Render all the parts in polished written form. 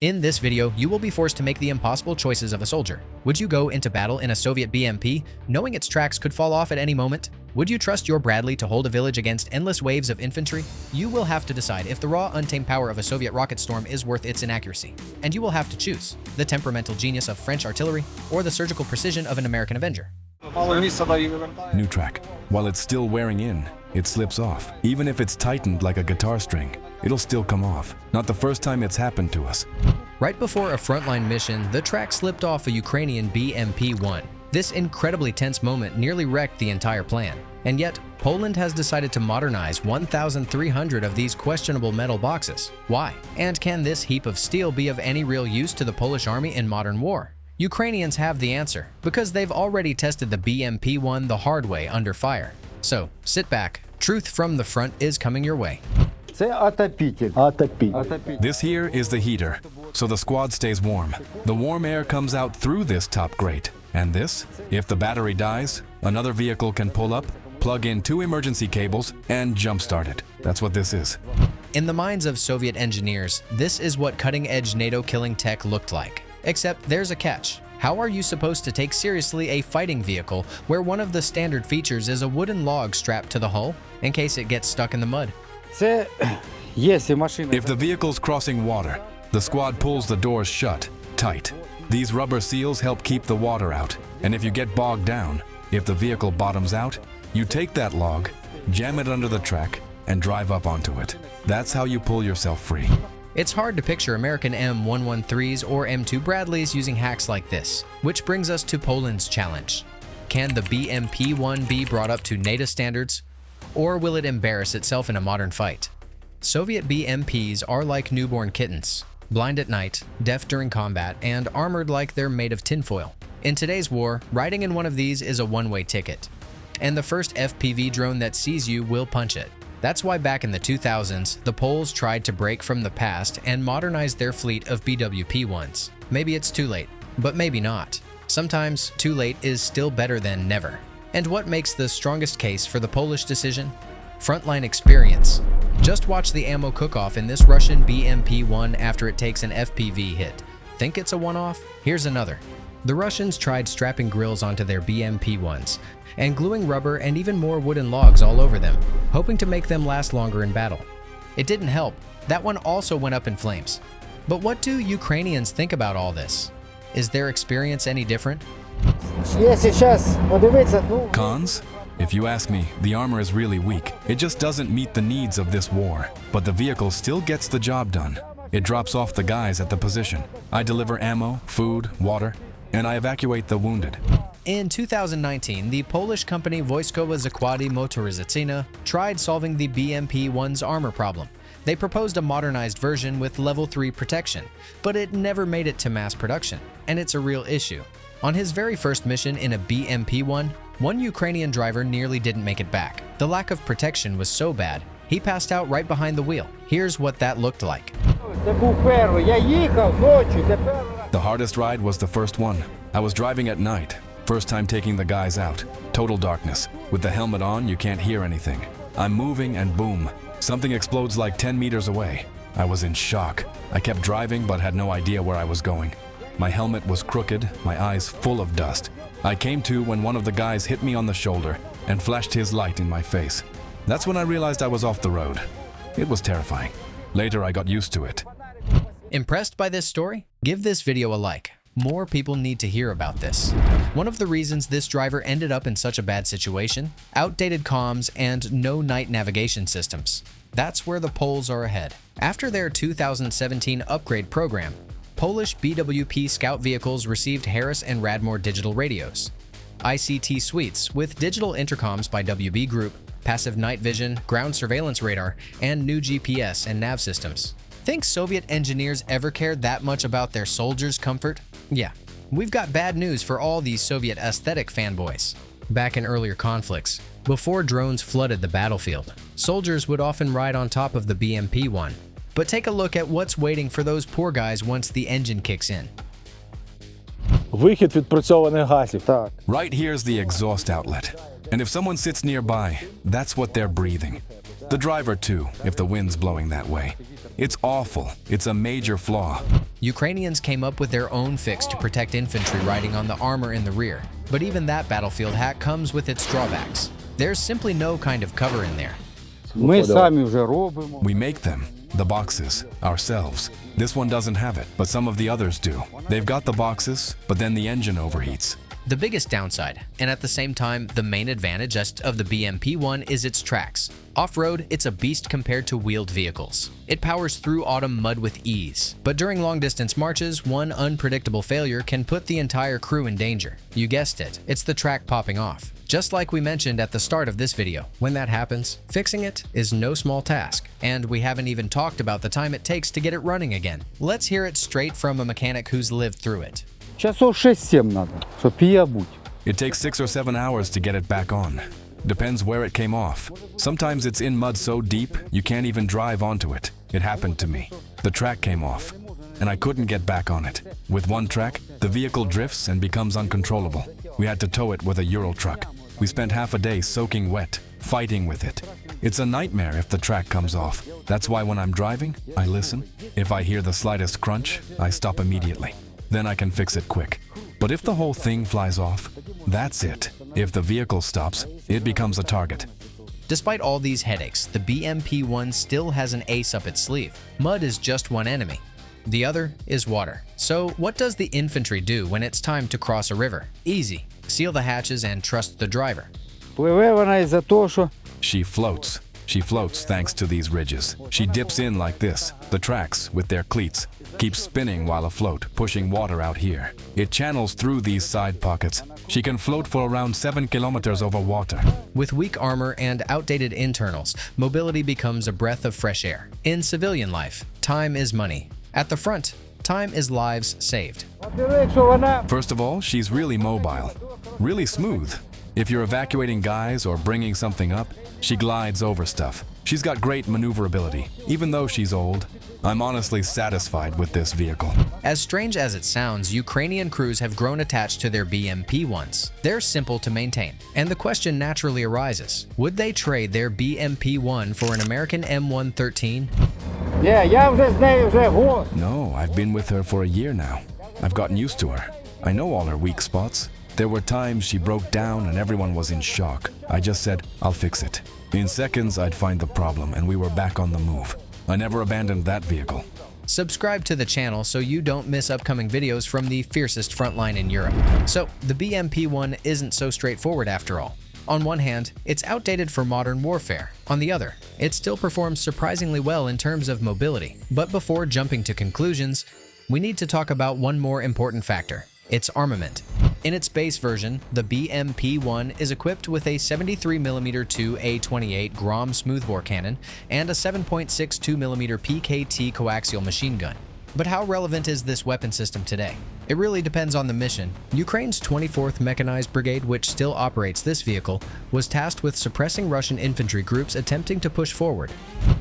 In this video, you will be forced to make the impossible choices of a soldier. Would you go into battle in a Soviet BMP, knowing its tracks could fall off at any moment? Would you trust your Bradley to hold a village against endless waves of infantry? You will have to decide if the raw, untamed power of a Soviet rocket storm is worth its inaccuracy. And you will have to choose the temperamental genius of French artillery or the surgical precision of an American Avenger. New track. While it's still wearing in, it slips off. Even if it's tightened like a guitar string, it'll still come off. Not the first time it's happened to us. Right before a frontline mission, the track slipped off a Ukrainian BMP-1. This incredibly tense moment nearly wrecked the entire plan. And yet, Poland has decided to modernize 1,300 of these questionable metal boxes. Why? And can this heap of steel be of any real use to the Polish army in modern war? Ukrainians have the answer, because they've already tested the BMP-1 the hard way under fire. So, sit back. Truth from the front is coming your way. This here is the heater, so the squad stays warm. The warm air comes out through this top grate. And this, if the battery dies, another vehicle can pull up, plug in 2 emergency cables, and jumpstart it. That's what this is. In the minds of Soviet engineers, this is what cutting-edge NATO-killing tech looked like. Except there's a catch. How are you supposed to take seriously a fighting vehicle where one of the standard features is a wooden log strapped to the hull in case it gets stuck in the mud? If the vehicle's crossing water, the squad pulls the doors shut, tight. These rubber seals help keep the water out, and if you get bogged down, if the vehicle bottoms out, you take that log, jam it under the track, and drive up onto it. That's how you pull yourself free. It's hard to picture American M113s or M2 Bradleys using hacks like this, which brings us to Poland's challenge. Can the BMP-1 be brought up to NATO standards, or will it embarrass itself in a modern fight? Soviet BMPs are like newborn kittens, blind at night, deaf during combat, and armored like they're made of tinfoil. In today's war, riding in one of these is a one-way ticket, and the first FPV drone that sees you will punch it. That's why back in the 2000s, the Poles tried to break from the past and modernize their fleet of BWP-1s. Maybe it's too late, but maybe not. Sometimes too late is still better than never. And what makes the strongest case for the Polish decision? Frontline experience. Just watch the ammo cook-off in this Russian BMP-1 after it takes an FPV hit. Think it's a one-off? Here's another. The Russians tried strapping grills onto their BMP-1s and gluing rubber and even more wooden logs all over them, hoping to make them last longer in battle. It didn't help. That one also went up in flames. But what do Ukrainians think about all this? Is their experience any different? Cons? If you ask me, the armor is really weak. It just doesn't meet the needs of this war. But the vehicle still gets the job done. It drops off the guys at the position. I deliver ammo, food, water, and I evacuate the wounded. In 2019, the Polish company Wojskowe Zakłady Motoryzacyjne tried solving the BMP-1's armor problem. They proposed a modernized version with level 3 protection, but it never made it to mass production, and it's a real issue. On his very first mission in a BMP-1, one Ukrainian driver nearly didn't make it back. The lack of protection was so bad, he passed out right behind the wheel. Here's what that looked like. The hardest ride was the first one. I was driving at night, first time taking the guys out. Total darkness. With the helmet on, you can't hear anything. I'm moving and boom, something explodes like 10 meters away. I was in shock. I kept driving but had no idea where I was going. My helmet was crooked, my eyes full of dust. I came to when one of the guys hit me on the shoulder and flashed his light in my face. That's when I realized I was off the road. It was terrifying. Later I got used to it. Impressed by this story? Give this video a like. More people need to hear about this. One of the reasons this driver ended up in such a bad situation? Outdated comms and no night navigation systems. That's where the Poles are ahead. After their 2017 upgrade program, Polish BWP scout vehicles received Harris and Radmore digital radios, ICT suites with digital intercoms by WB Group, passive night vision, ground surveillance radar, and new GPS and nav systems. Think Soviet engineers ever cared that much about their soldiers' comfort? Yeah, we've got bad news for all these Soviet aesthetic fanboys. Back in earlier conflicts, before drones flooded the battlefield, soldiers would often ride on top of the BMP-1. But take a look at what's waiting for those poor guys once the engine kicks in. Вихід відпрацьованих газів. Так. Right here's the exhaust outlet. And if someone sits nearby, that's what they're breathing. The driver too, if the wind's blowing that way. It's awful. It's a major flaw. Ukrainians came up with their own fix to protect infantry riding on the armor in the rear. But even that battlefield hack comes with its drawbacks. There's simply no kind of cover in there. Ми самі вже робимо. We make them, the boxes, ourselves. This one doesn't have it, but some of the others do. They've got the boxes, but then the engine overheats. The biggest downside, and at the same time the main advantage of the BMP-1 is its tracks. Off-road, it's a beast compared to wheeled vehicles. It powers through autumn mud with ease. But during long-distance marches, one unpredictable failure can put the entire crew in danger. You guessed it, it's the track popping off. Just like we mentioned at the start of this video, when that happens, fixing it is no small task. And we haven't even talked about the time it takes to get it running again. Let's hear it straight from a mechanic who's lived through it. Часов 6-7 надо, щоб я будь. It takes 6 or 7 hours to get it back on. Depends where it came off. Sometimes it's in mud so deep, you can't even drive onto it. It happened to me. The track came off, and I couldn't get back on it. With one track, the vehicle drifts and becomes uncontrollable. We had to tow it with a Euro truck. We spent half a day soaking wet, fighting with it. It's a nightmare if the track comes off. That's why when I'm driving, I listen. If I hear the slightest crunch, I stop immediately. Then I can fix it quick. But if the whole thing flies off, that's it. If the vehicle stops, it becomes a target. Despite all these headaches, the BMP-1 still has an ace up its sleeve. Mud is just one enemy. The other is water. So what does the infantry do when it's time to cross a river? Easy. Seal the hatches and trust the driver. Пливе вона із-за того, що She floats. She floats thanks to these ridges. She dips in like this. The tracks, with their cleats, keep spinning while afloat, pushing water out here. It channels through these side pockets. She can float for around 7 kilometers over water. With weak armor and outdated internals, mobility becomes a breath of fresh air. In civilian life, time is money. At the front, time is lives saved. First of all, she's really mobile, really smooth. If you're evacuating guys or bringing something up, she glides over stuff. She's got great maneuverability, even though she's old. I'm honestly satisfied with this vehicle. As strange as it sounds, Ukrainian crews have grown attached to their BMP-1s. They're simple to maintain. And the question naturally arises, would they trade their BMP-1 for an American M113? Ні, я вже з нею вже год. No, I've been with her for a year now. I've gotten used to her. I know all her weak spots. There were times she broke down and everyone was in shock. I just said, I'll fix it. In seconds, I'd find the problem and we were back on the move. I never abandoned that vehicle. Subscribe to the channel so you don't miss upcoming videos from the fiercest frontline in Europe. So, the BMP-1 isn't so straightforward after all. On one hand, it's outdated for modern warfare. On the other, it still performs surprisingly well in terms of mobility. But before jumping to conclusions, we need to talk about one more important factor: its armament. In its base version, the BMP-1 is equipped with a 73mm 2A28 Grom smoothbore cannon and a 7.62mm PKT coaxial machine gun. But how relevant is this weapon system today? It really depends on the mission. Ukraine's 24th Mechanized Brigade, which still operates this vehicle, was tasked with suppressing Russian infantry groups attempting to push forward.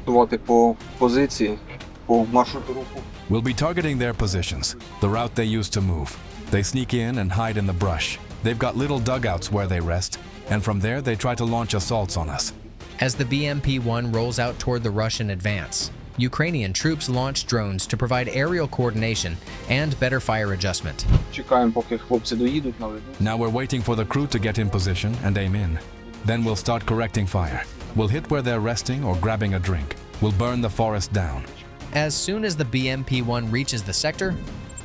По позиції, по маршруту руху. We'll be targeting their positions, the route they use to move. They sneak in and hide in the brush. They've got little dugouts where they rest, and from there they try to launch assaults on us. As the BMP-1 rolls out toward the Russian advance, Ukrainian troops launch drones to provide aerial coordination and better fire adjustment. Чекаємо, поки хлопці доїдуть, наведуть. Now we're waiting for the crew to get in position and aim in. Then we'll start correcting fire. We'll hit where they're resting or grabbing a drink. We'll burn the forest down. As soon as the BMP-1 reaches the sector,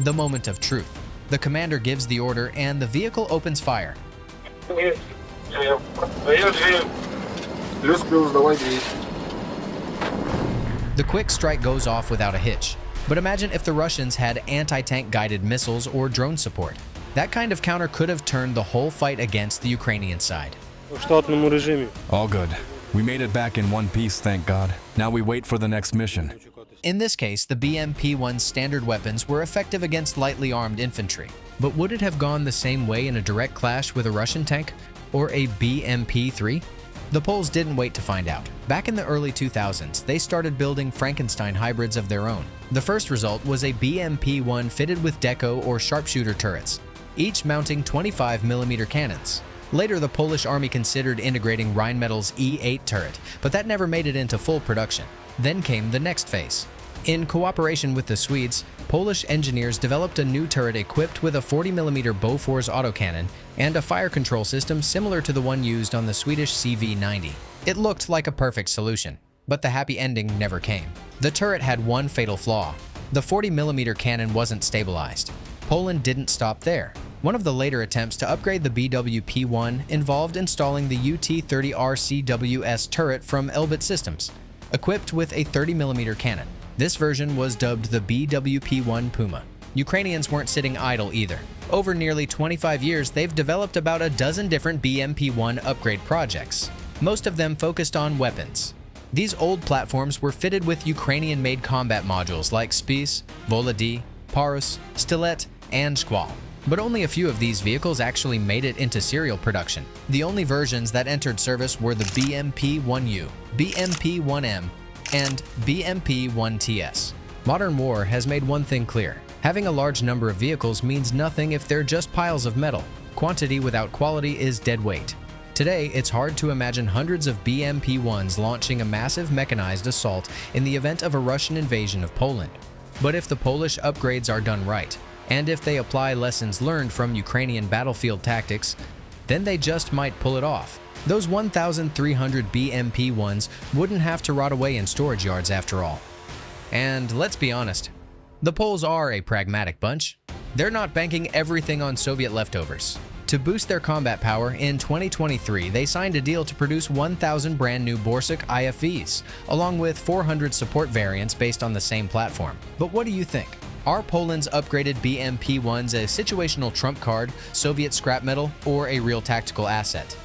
the moment of truth. The commander gives the order and the vehicle opens fire. Плюс-плюс, давай дві. The quick strike goes off without a hitch. But imagine if the Russians had anti-tank guided missiles or drone support. That kind of counter could have turned the whole fight against the Ukrainian side. В штатному режимі. All good. We made it back in one piece, thank God. Now we wait for the next mission. In this case, the BMP-1's standard weapons were effective against lightly armed infantry. But would it have gone the same way in a direct clash with a Russian tank or a BMP-3? The Poles didn't wait to find out. Back in the early 2000s, they started building Frankenstein hybrids of their own. The first result was a BMP-1 fitted with deco or sharpshooter turrets, each mounting 25mm cannons. Later, the Polish army considered integrating Rheinmetall's E8 turret, but that never made it into full production. Then came the next phase. In cooperation with the Swedes, Polish engineers developed a new turret equipped with a 40mm Bofors autocannon and a fire control system similar to the one used on the Swedish CV-90. It looked like a perfect solution, but the happy ending never came. The turret had one fatal flaw. The 40mm cannon wasn't stabilized. Poland didn't stop there. One of the later attempts to upgrade the BWP-1 involved installing the UT-30RCWS turret from Elbit Systems, equipped with a 30mm cannon. This version was dubbed the BWP-1 Puma. Ukrainians weren't sitting idle either. Over nearly 25 years, they've developed about a dozen different BMP-1 upgrade projects, most of them focused on weapons. These old platforms were fitted with Ukrainian-made combat modules like Spis, Volody, Parus, Stilet, and Squall. But only a few of these vehicles actually made it into serial production. The only versions that entered service were the BMP-1U, BMP-1M, and BMP-1TS. Modern war has made one thing clear. Having a large number of vehicles means nothing if they're just piles of metal. Quantity without quality is dead weight. Today, it's hard to imagine hundreds of BMP-1s launching a massive mechanized assault in the event of a Russian invasion of Poland. But if the Polish upgrades are done right, and if they apply lessons learned from Ukrainian battlefield tactics, then they just might pull it off. Those 1,300 BMP-1s wouldn't have to rot away in storage yards after all. And let's be honest, the Poles are a pragmatic bunch. They're not banking everything on Soviet leftovers. To boost their combat power, in 2023, they signed a deal to produce 1,000 brand new Borsuk IFVs, along with 400 support variants based on the same platform. But what do you think? Are Poland's upgraded BMP-1s a situational trump card, Soviet scrap metal, or a real tactical asset?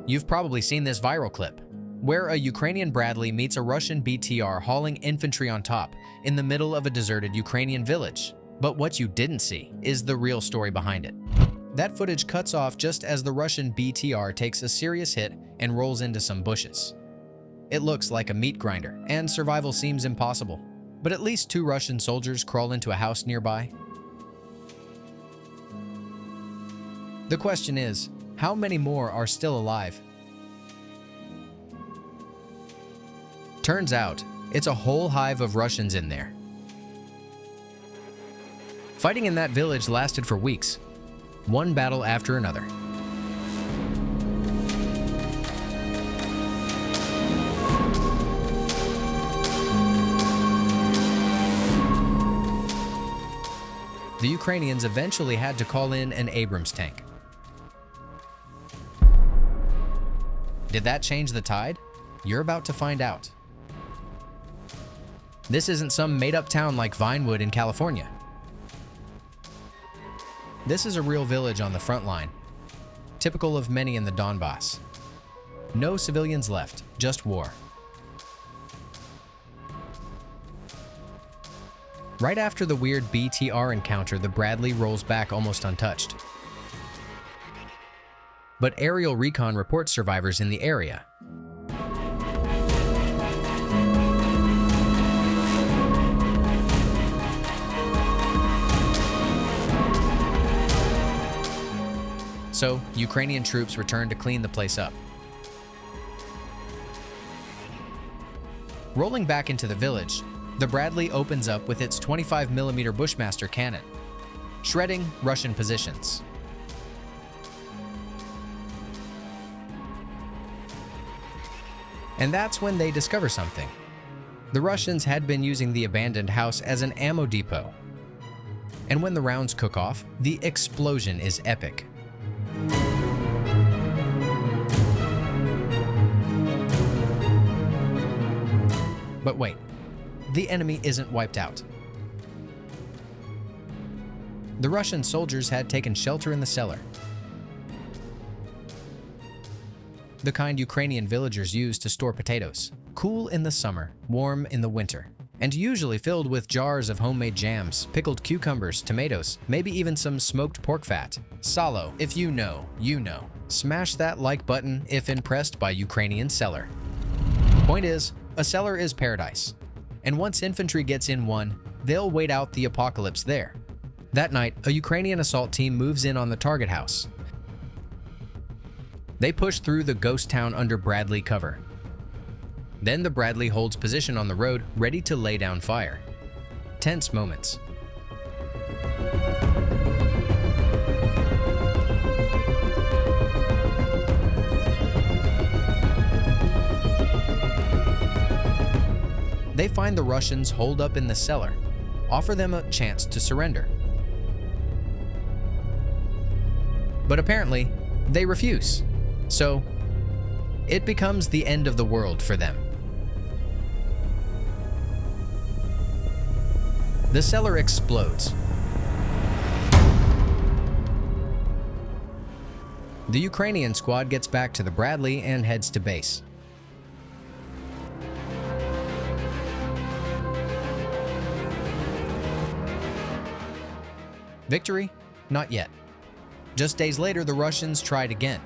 You've probably seen this viral clip, where a Ukrainian Bradley meets a Russian BTR hauling infantry on top in the middle of a deserted Ukrainian village. But what you didn't see is the real story behind it. That footage cuts off just as the Russian BTR takes a serious hit and rolls into some bushes. It looks like a meat grinder, and survival seems impossible. But at least 2 Russian soldiers crawl into a house nearby. The question is, how many more are still alive? Turns out, it's a whole hive of Russians in there. Fighting in that village lasted for weeks, one battle after another. The Ukrainians eventually had to call in an Abrams tank. Did that change the tide? You're about to find out. This isn't some made-up town like Vinewood in California. This is a real village on the front line, typical of many in the Donbass. No civilians left, just war. Right after the weird BTR encounter, the Bradley rolls back almost untouched. But aerial recon reports survivors in the area. So, Ukrainian troops returned to clean the place up. Rolling back into the village, the Bradley opens up with its 25mm Bushmaster cannon, shredding Russian positions. And that's when they discover something. The Russians had been using the abandoned house as an ammo depot. And when the rounds cook off, the explosion is epic. But wait, the enemy isn't wiped out. The Russian soldiers had taken shelter in the cellar, the kind Ukrainian villagers use to store potatoes, cool in the summer, warm in the winter, and usually filled with jars of homemade jams, pickled cucumbers, tomatoes, maybe even some smoked pork fat. Salo, if you know, you know. Smash that like button if impressed by Ukrainian cellar. Point is, a cellar is paradise, and once infantry gets in one, they'll wait out the apocalypse there. That night, a Ukrainian assault team moves in on the target house. They push through the ghost town under Bradley cover. Then the Bradley holds position on the road, ready to lay down fire. Tense moments. They find the Russians holed up in the cellar, offer them a chance to surrender. But apparently, they refuse. So, it becomes the end of the world for them. The cellar explodes. The Ukrainian squad gets back to the Bradley and heads to base. Victory? Not yet. Just days later, the Russians tried again,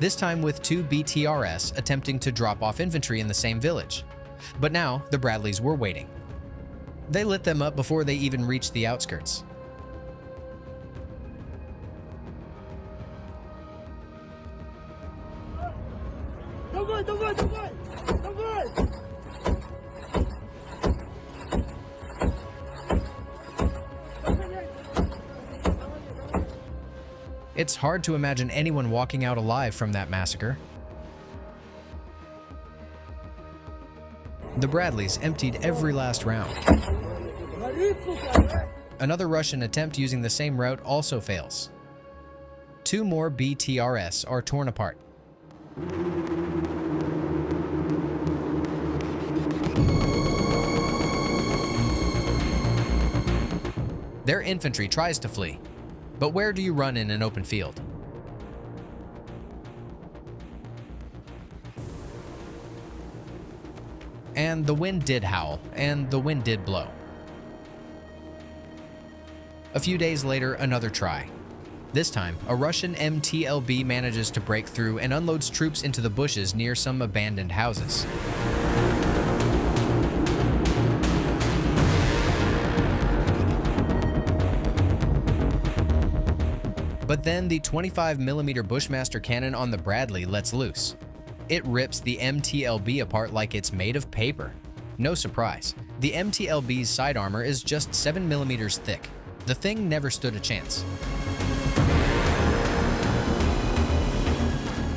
this time with 2 BTRS attempting to drop off infantry in the same village. But now, the Bradleys were waiting. They lit them up before they even reached the outskirts. It's hard to imagine anyone walking out alive from that massacre. The Bradleys emptied every last round. Another Russian attempt using the same route also fails. 2 more BTRS are torn apart. Their infantry tries to flee, but where do you run in an open field? And the wind did howl, and the wind did blow. A few days later, another try. This time, a Russian MTLB manages to break through and unloads troops into the bushes near some abandoned houses. But then the 25mm Bushmaster cannon on the Bradley lets loose. It rips the MTLB apart like it's made of paper. No surprise, the MTLB's side armor is just 7mm thick. The thing never stood a chance.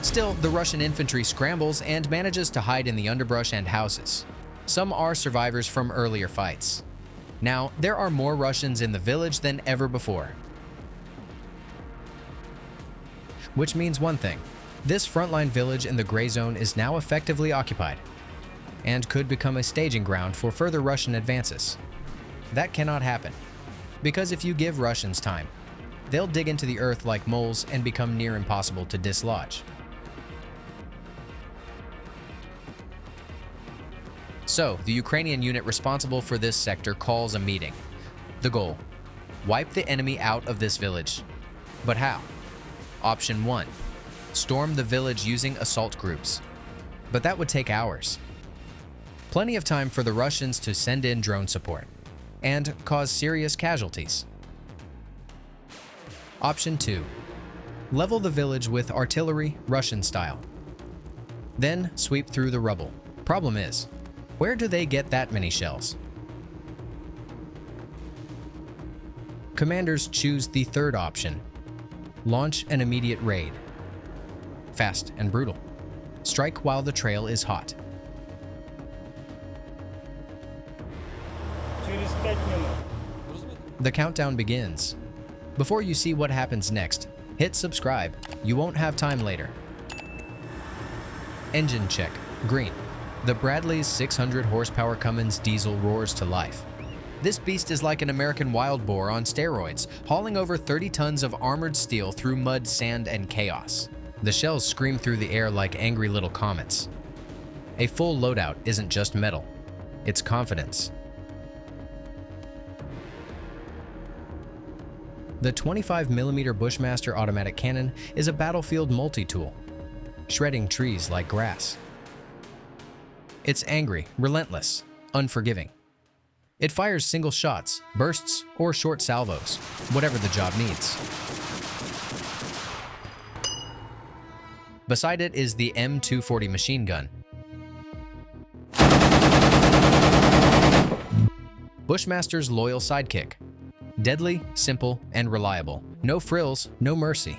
Still, the Russian infantry scrambles and manages to hide in the underbrush and houses. Some are survivors from earlier fights. Now, there are more Russians in the village than ever before. Which means one thing. This frontline village in the gray zone is now effectively occupied and could become a staging ground for further Russian advances. That cannot happen, because if you give Russians time, they'll dig into the earth like moles and become near impossible to dislodge. So, the Ukrainian unit responsible for this sector calls a meeting. The goal: wipe the enemy out of this village. But how? Option 1. Storm the village using assault groups. But that would take hours. Plenty of time for the Russians to send in drone support and cause serious casualties. Option 2. Level the village with artillery, Russian style. Then sweep through the rubble. Problem is, where do they get that many shells? Commanders choose the third option. Launch an immediate raid. Fast and brutal. Strike while the trail is hot. The countdown begins. Before you see what happens next, hit subscribe. You won't have time later. Engine check. Green. The Bradley's 600 horsepower Cummins diesel roars to life. This beast is like an American wild boar on steroids, hauling over 30 tons of armored steel through mud, sand, and chaos. The shells scream through the air like angry little comets. A full loadout isn't just metal, it's confidence. The 25mm Bushmaster automatic cannon is a battlefield multi-tool, shredding trees like grass. It's angry, relentless, unforgiving. It fires single shots, bursts, or short salvos, whatever the job needs. Beside it is the M240 machine gun. Bushmaster's loyal sidekick. Deadly, simple, and reliable. No frills, no mercy.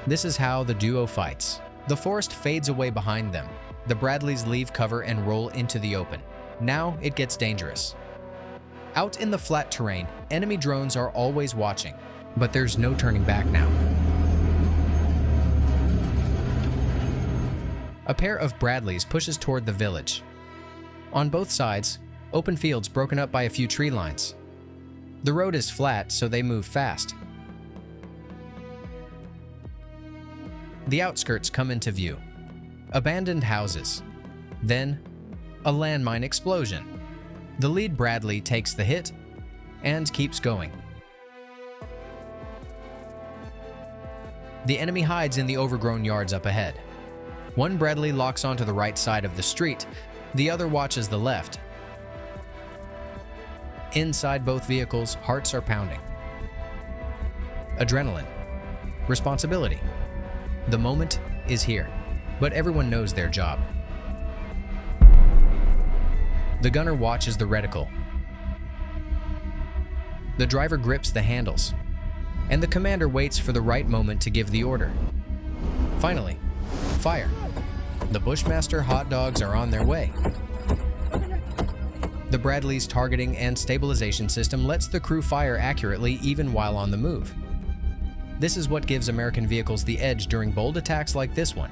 This is how the duo fights. The forest fades away behind them. The Bradleys leave cover and roll into the open. Now it gets dangerous. Out in the flat terrain, enemy drones are always watching, but there's no turning back now. A pair of Bradleys pushes toward the village. On both sides, open fields broken up by a few tree lines. The road is flat, so they move fast. The outskirts come into view. Abandoned houses. Then, a landmine explosion. The lead Bradley takes the hit and keeps going. The enemy hides in the overgrown yards up ahead. One Bradley locks onto the right side of the street, the other watches the left. Inside both vehicles, hearts are pounding. Adrenaline. Responsibility. The moment is here, but everyone knows their job. The gunner watches the reticle. The driver grips the handles, and the commander waits for the right moment to give the order. Finally, fire. The Bushmaster hot dogs are on their way. The Bradley's targeting and stabilization system lets the crew fire accurately even while on the move. This is what gives American vehicles the edge during bold attacks like this one.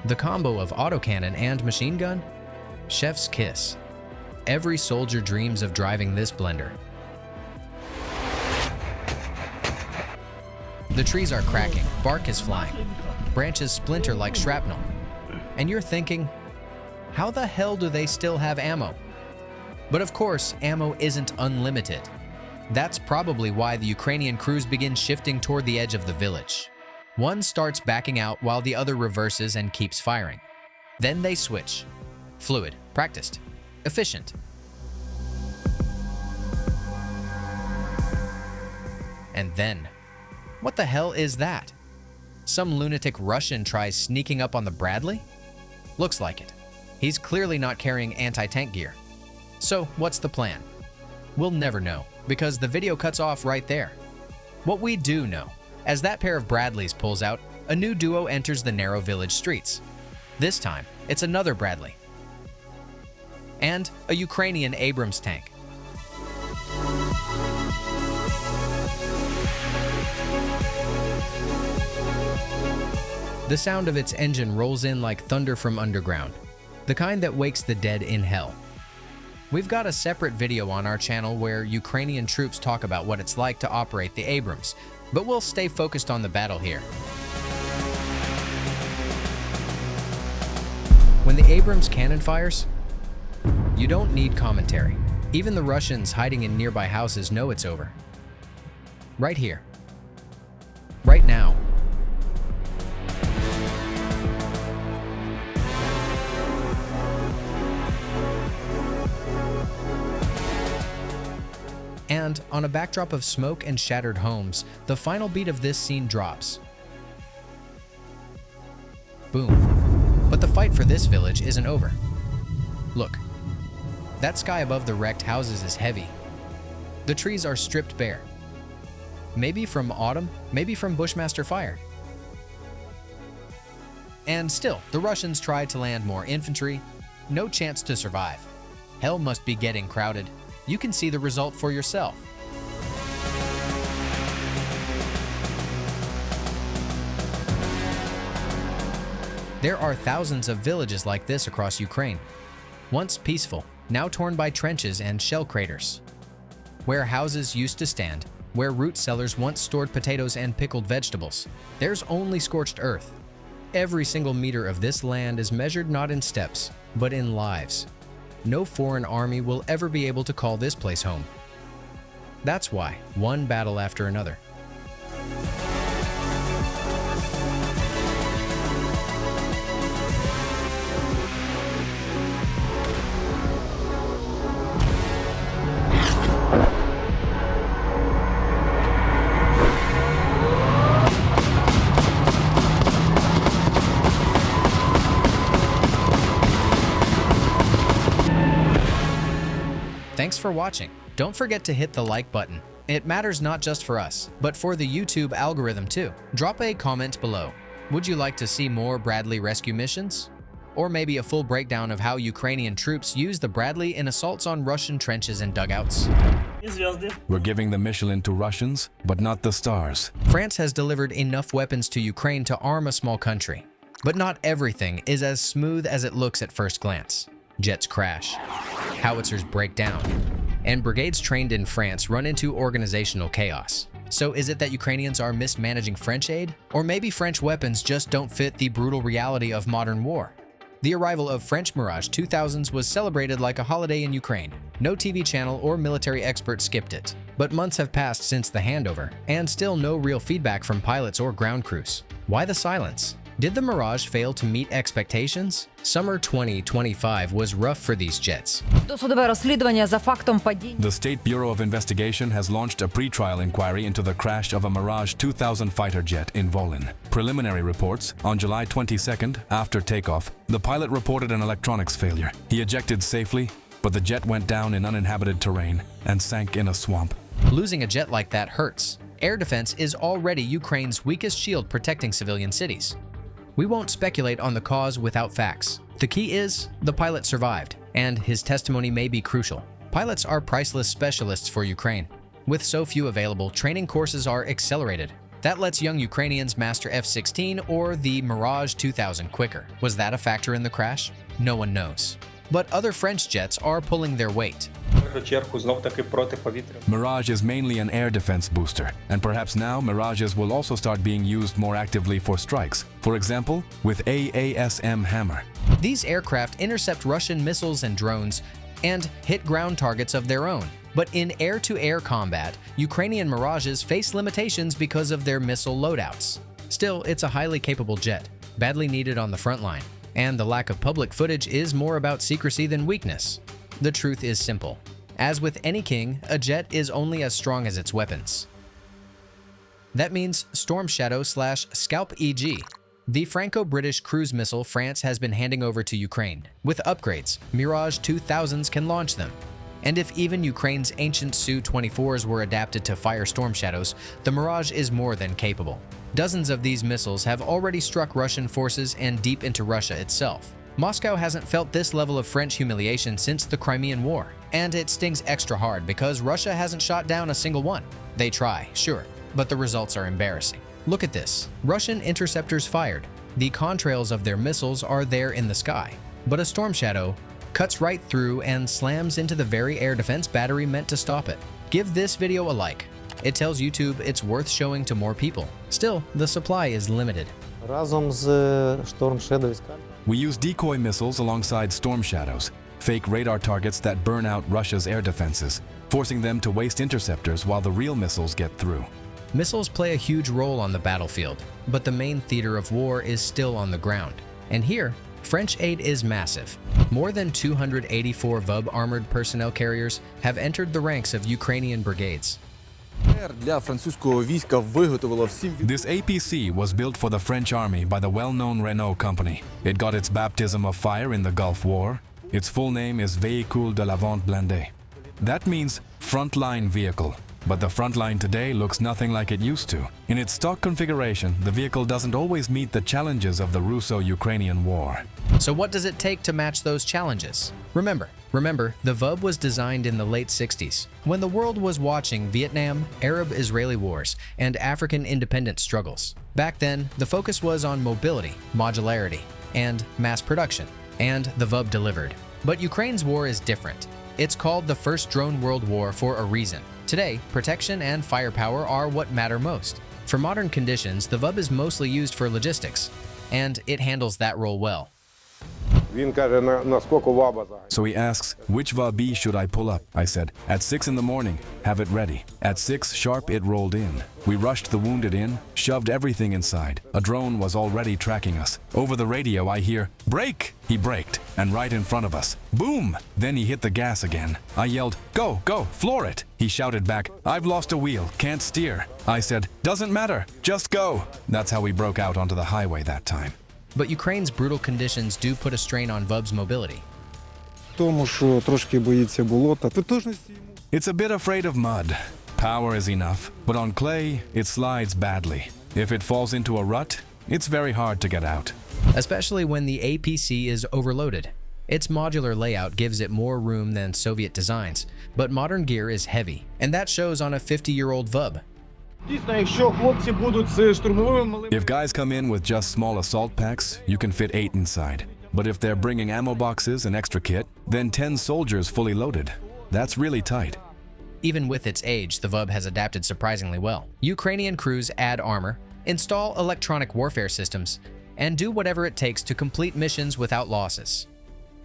The combo of autocannon and machine gun? Chef's kiss. Every soldier dreams of driving this blender. The trees are cracking, bark is flying, branches splinter like shrapnel. And you're thinking, how the hell do they still have ammo? But of course, ammo isn't unlimited. That's probably why the Ukrainian crews begin shifting toward the edge of the village. One starts backing out while the other reverses and keeps firing. Then they switch. Fluid, practiced, efficient. And then, what the hell is that? Some lunatic Russian tries sneaking up on the Bradley? Looks like it. He's clearly not carrying anti-tank gear. So, what's the plan? We'll never know, because the video cuts off right there. What we do know, as that pair of Bradleys pulls out, a new duo enters the narrow village streets. This time, it's another Bradley. And a Ukrainian Abrams tank. The sound of its engine rolls in like thunder from underground, the kind that wakes the dead in hell. We've got a separate video on our channel where Ukrainian troops talk about what it's like to operate the Abrams, but we'll stay focused on the battle here. When the Abrams cannon fires, you don't need commentary. Even the Russians hiding in nearby houses know it's over. Right here. Right now. And on a backdrop of smoke and shattered homes, the final beat of this scene drops. Boom. But the fight for this village isn't over. Look. That sky above the wrecked houses is heavy. The trees are stripped bare. Maybe from autumn, maybe from Bushmaster fire. And still, the Russians try to land more infantry. No chance to survive. Hell must be getting crowded. You can see the result for yourself. There are thousands of villages like this across Ukraine. Once peaceful, now torn by trenches and shell craters. Where houses used to stand, where root cellars once stored potatoes and pickled vegetables, there's only scorched earth. Every single meter of this land is measured not in steps, but in lives. No foreign army will ever be able to call this place home. That's why, one battle after another. Thanks for watching. Don't forget to hit the like button. It matters not just for us, but for the YouTube algorithm too. Drop a comment below. Would you like to see more Bradley rescue missions? Or maybe a full breakdown of how Ukrainian troops use the Bradley in assaults on Russian trenches and dugouts? We're giving the Michelin to Russians, but not the stars. France has delivered enough weapons to Ukraine to arm a small country. But not everything is as smooth as it looks at first glance. Jets crash, howitzers break down, and brigades trained in France run into organizational chaos. So is it that Ukrainians are mismanaging French aid? Or maybe French weapons just don't fit the brutal reality of modern war? The arrival of French Mirage 2000s was celebrated like a holiday in Ukraine. No TV channel or military expert skipped it. But months have passed since the handover, and still no real feedback from pilots or ground crews. Why the silence? Did the Mirage fail to meet expectations? Summer 2025 was rough for these jets. Досудове розслідування за фактом падіння. The State Bureau of Investigation has launched a pre-trial inquiry into the crash of a Mirage 2000 fighter jet in Volyn. Preliminary reports, on July 22nd, after takeoff, the pilot reported an electronics failure. He ejected safely, but the jet went down in uninhabited terrain and sank in a swamp. Losing a jet like that hurts. Air defense is already Ukraine's weakest shield protecting civilian cities. We won't speculate on the cause without facts. The key is, the pilot survived, and his testimony may be crucial. Pilots are priceless specialists for Ukraine. With so few available, training courses are accelerated. That lets young Ukrainians master F-16 or the Mirage 2000 quicker. Was that a factor in the crash? No one knows. But other French jets are pulling their weight. Mirage is mainly an air defense booster, and perhaps now Mirages will also start being used more actively for strikes, for example, with AASM Hammer. These aircraft intercept Russian missiles and drones and hit ground targets of their own. But in air-to-air combat, Ukrainian Mirages face limitations because of their missile loadouts. Still, it's a highly capable jet, badly needed on the front line. And the lack of public footage is more about secrecy than weakness. The truth is simple. As with any king, a jet is only as strong as its weapons. That means Storm Shadow/Scalp EG, the Franco-British cruise missile France has been handing over to Ukraine. With upgrades, Mirage 2000s can launch them. And if even Ukraine's ancient Su-24s were adapted to fire Storm Shadows, the Mirage is more than capable. Dozens of these missiles have already struck Russian forces and deep into Russia itself. Moscow hasn't felt this level of French humiliation since the Crimean War, and it stings extra hard because Russia hasn't shot down a single one. They try, sure, but the results are embarrassing. Look at this. Russian interceptors fired. The contrails of their missiles are there in the sky, but a Storm Shadow cuts right through and slams into the very air defense battery meant to stop it. Give this video a like. It tells YouTube it's worth showing to more people. Still, the supply is limited. Разом з Storm Shadow. We use decoy missiles alongside Storm Shadows, fake radar targets that burn out Russia's air defenses, forcing them to waste interceptors while the real missiles get through. Missiles play a huge role on the battlefield, but the main theater of war is still on the ground. And here, French aid is massive. More than 284 VUB armored personnel carriers have entered the ranks of Ukrainian brigades. Для французького війська виготовило всі. This APC was built for the French army by the well-known Renault company. It got its baptism of fire in the Gulf War. Its full name is Véhicule de l'Avant Blindé. That means frontline vehicle. But the Frontline today looks nothing like it used to. In its stock configuration, the vehicle doesn't always meet the challenges of the Russo-Ukrainian war. So what does it take to match those challenges? Remember, the VUB was designed in the late 60s, when the world was watching Vietnam, Arab-Israeli wars, and African independence struggles. Back then, the focus was on mobility, modularity, and mass production, and the VUB delivered. But Ukraine's war is different. It's called the First Drone World War for a reason. Today, protection and firepower are what matter most. For modern conditions, the VUB is mostly used for logistics, and it handles that role well. Він каже, наскільки ваба загальна. So he asks, which VAB should I pull up? I said, at 6 in the morning, have it ready. At 6 sharp it rolled in. We rushed the wounded in, shoved everything inside. A drone was already tracking us. Over the radio I hear, brake! He braked, and right in front of us. Boom! Then he hit the gas again. I yelled, go, go, floor it! He shouted back, I've lost a wheel, can't steer. I said, doesn't matter, just go! That's how we broke out onto the highway that time. But Ukraine's brutal conditions do put a strain on VUB's mobility. тому, що трошки боїться болота. Потужності йому. It's a bit afraid of mud. Power is enough, but on clay, it slides badly. If it falls into a rut, it's very hard to get out. Especially when the APC is overloaded. Its modular layout gives it more room than Soviet designs, but modern gear is heavy, and that shows on a 50-year-old VUB. Дійсно, якщо хлопці будуть з штурмовими малими... If guys come in with just small assault packs, you can fit 8 inside. But if they're bringing ammo boxes and extra kit, then 10 soldiers fully loaded. That's really tight. Even with its age, the VUB has adapted surprisingly well. Ukrainian crews add armor, install electronic warfare systems, and do whatever it takes to complete missions without losses.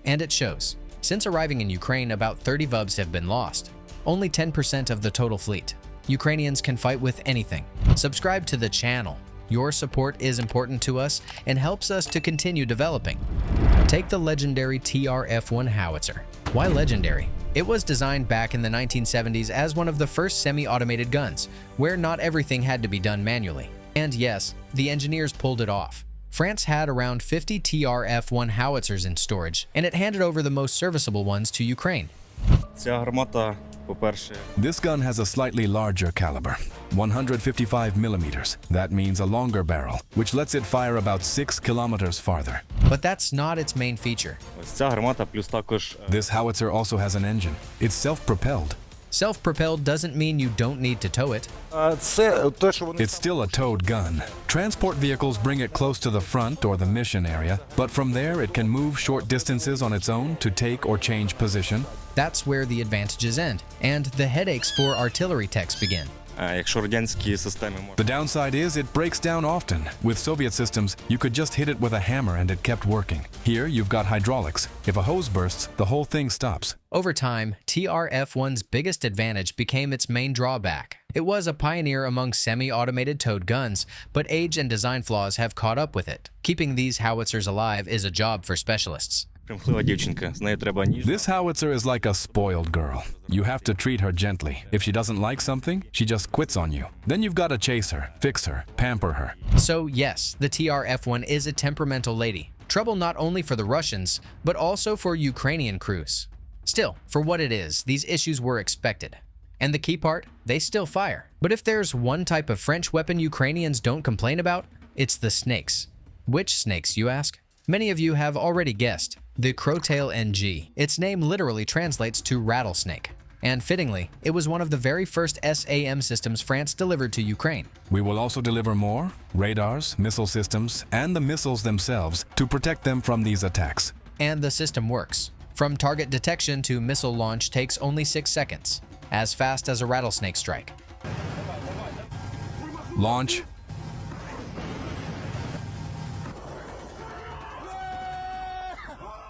And it shows. Since arriving in Ukraine, about 30 VUBs have been lost. Only 10% of the total fleet. Ukrainians can fight with anything. Subscribe to the channel. Your support is important to us and helps us to continue developing. Take the legendary TRF-1 howitzer. Why legendary? It was designed back in the 1970s as one of the first semi-automated guns, where not everything had to be done manually. And yes, the engineers pulled it off. France had around 50 TRF-1 howitzers in storage, and it handed over the most serviceable ones to Ukraine. Ця гармата, по-перше... This gun has a slightly larger caliber, 155 millimeters. That means a longer barrel, which lets it fire about 6 kilometers farther. But that's not its main feature. Ось ця гармата, плюс також... This howitzer also has an engine. It's self-propelled. Self-propelled doesn't mean you don't need to tow it. Це те, що вони... It's still a towed gun. Transport vehicles bring it close to the front or the mission area, but from there it can move short distances on its own to take or change position. That's where the advantages end, and the headaches for artillery techs begin. Якщо радянські системи... The downside is it breaks down often. With Soviet systems, you could just hit it with a hammer and it kept working. Here, you've got hydraulics. If a hose bursts, the whole thing stops. Over time, TRF-1's biggest advantage became its main drawback. It was a pioneer among semi-automated towed guns, but age and design flaws have caught up with it. Keeping these howitzers alive is a job for specialists. Примхлива дівчинка, з нею треба ніжно. This howitzer is like a spoiled girl. You have to treat her gently. If she doesn't like something, she just quits on you. Then you've got to chase her, fix her, pamper her. So yes, the TRF-1 is a temperamental lady. Trouble not only for the Russians, but also for Ukrainian crews. Still, for what it is, these issues were expected. And the key part, they still fire. But if there's one type of French weapon Ukrainians don't complain about, it's the snakes. Which snakes, you ask? Many of you have already guessed. The Crowtail NG. Its name literally translates to rattlesnake. And fittingly, it was one of the very first SAM systems France delivered to Ukraine. We will also deliver more radars, missile systems, and the missiles themselves to protect them from these attacks. And the system works. From target detection to missile launch takes only 6 seconds, as fast as a rattlesnake strike. Launch.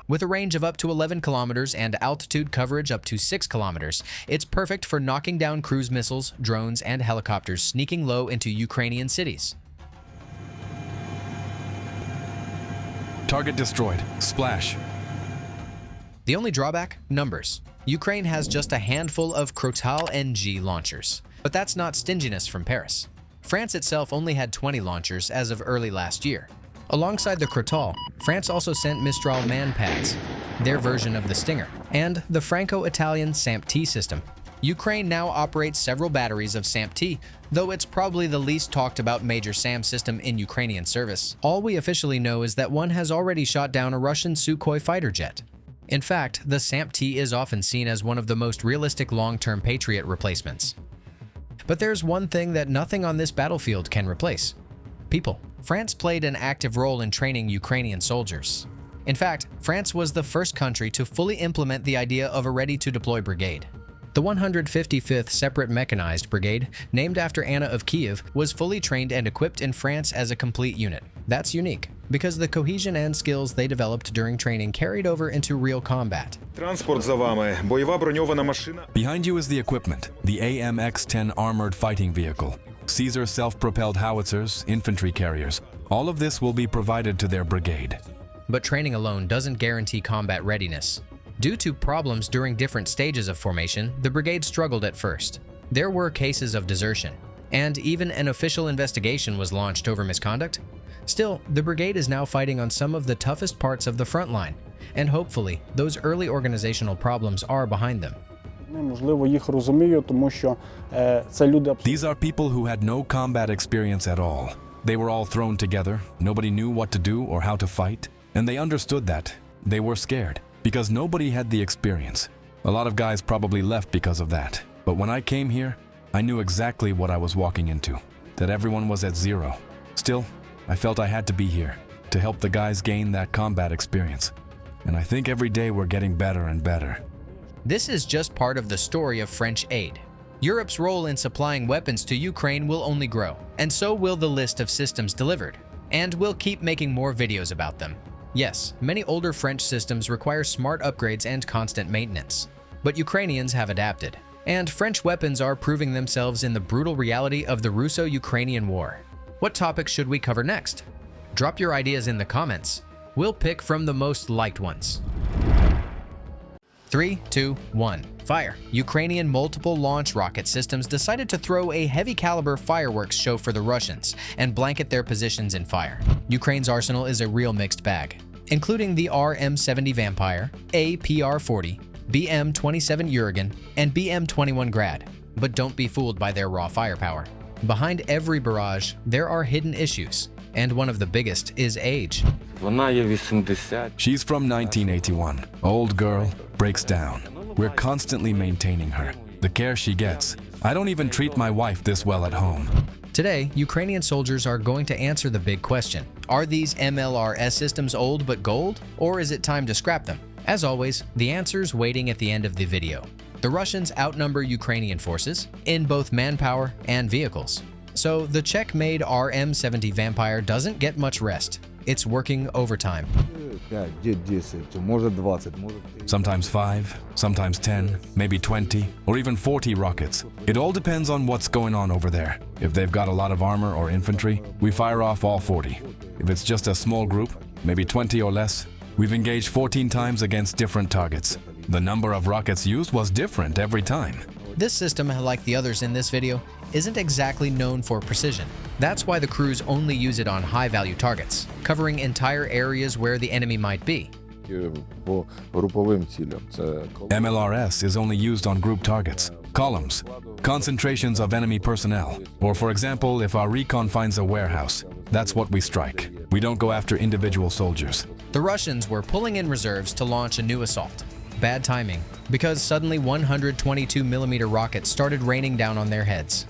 With a range of up to 11 kilometers and altitude coverage up to 6 kilometers, it's perfect for knocking down cruise missiles, drones, and helicopters sneaking low into Ukrainian cities. Target destroyed. Splash. The only drawback? Numbers. Ukraine has just a handful of Crowtail NG launchers, but that's not stinginess from Paris. France itself only had 20 launchers as of early last year. Alongside the Crowtail, France also sent Mistral man-pads, their version of the Stinger, and the Franco-Italian SAMP-T system. Ukraine now operates several batteries of SAMP-T, though it's probably the least talked about major SAM system in Ukrainian service. All we officially know is that one has already shot down a Russian Sukhoi fighter jet. In fact, the SAMP-T is often seen as one of the most realistic long-term Patriot replacements. But there's one thing that nothing on this battlefield can replace: people. France played an active role in training Ukrainian soldiers. In fact, France was the first country to fully implement the idea of a ready-to-deploy brigade. The 155th Separate Mechanized Brigade, named after Anna of Kiev, was fully trained and equipped in France as a complete unit. That's unique, because the cohesion and skills they developed during training carried over into real combat. Транспорт за вами. Бойова броньована машина. Behind you is the equipment, the AMX-10 armored fighting vehicle. Caesar self-propelled howitzers, infantry carriers. All of this will be provided to their brigade. But training alone doesn't guarantee combat readiness. Due to problems during different stages of formation, the brigade struggled at first. There were cases of desertion, and even an official investigation was launched over misconduct. Still, the brigade is now fighting on some of the toughest parts of the front line, and hopefully, those early organizational problems are behind them. Можливо, їх розумію, тому що це люди These are people who had no combat experience at all. They were all thrown together, nobody knew what to do or how to fight, and they understood that. They were scared, because nobody had the experience. A lot of guys probably left because of that. But when I came here, I knew exactly what I was walking into, that everyone was at zero. Still, I felt I had to be here, to help the guys gain that combat experience. And I think every day we're getting better and better. This is just part of the story of French aid. Europe's role in supplying weapons to Ukraine will only grow, and so will the list of systems delivered. And we'll keep making more videos about them. Yes, many older French systems require smart upgrades and constant maintenance. But Ukrainians have adapted, and French weapons are proving themselves in the brutal reality of the Russo-Ukrainian war. What topics should we cover next? Drop your ideas in the comments. We'll pick from the most liked ones. 3, 2, 1. Fire. Ukrainian multiple launch rocket systems decided to throw a heavy caliber fireworks show for the Russians and blanket their positions in fire. Ukraine's arsenal is a real mixed bag, including the RM-70 Vampire, APR-40, BM-27 Uragan, and BM-21 Grad. But don't be fooled by their raw firepower. Behind every barrage, there are hidden issues, and one of the biggest is age. She's from 1981. Old girl, breaks down. We're constantly maintaining her. The care she gets. I don't even treat my wife this well at home. Today, Ukrainian soldiers are going to answer the big question. Are these MLRS systems old but gold, or is it time to scrap them? As always, the answer's waiting at the end of the video. The Russians outnumber Ukrainian forces in both manpower and vehicles. So the Czech-made RM-70 Vampire doesn't get much rest. It's working overtime. Sometimes 5, sometimes 10, maybe 20, or even 40 rockets. It all depends on what's going on over there. If they've got a lot of armor or infantry, we fire off all 40. If it's just a small group, maybe 20 or less, we've engaged 14 times against different targets. The number of rockets used was different every time. This system, like the others in this video, isn't exactly known for precision. That's why the crews only use it on high-value targets, covering entire areas where the enemy might be. MLRS is only used on group targets, columns, concentrations of enemy personnel, or for example, if our recon finds a warehouse, that's what we strike. We don't go after individual soldiers. The Russians were pulling in reserves to launch a new assault. Bad timing, because suddenly 122mm rockets started raining down on their heads.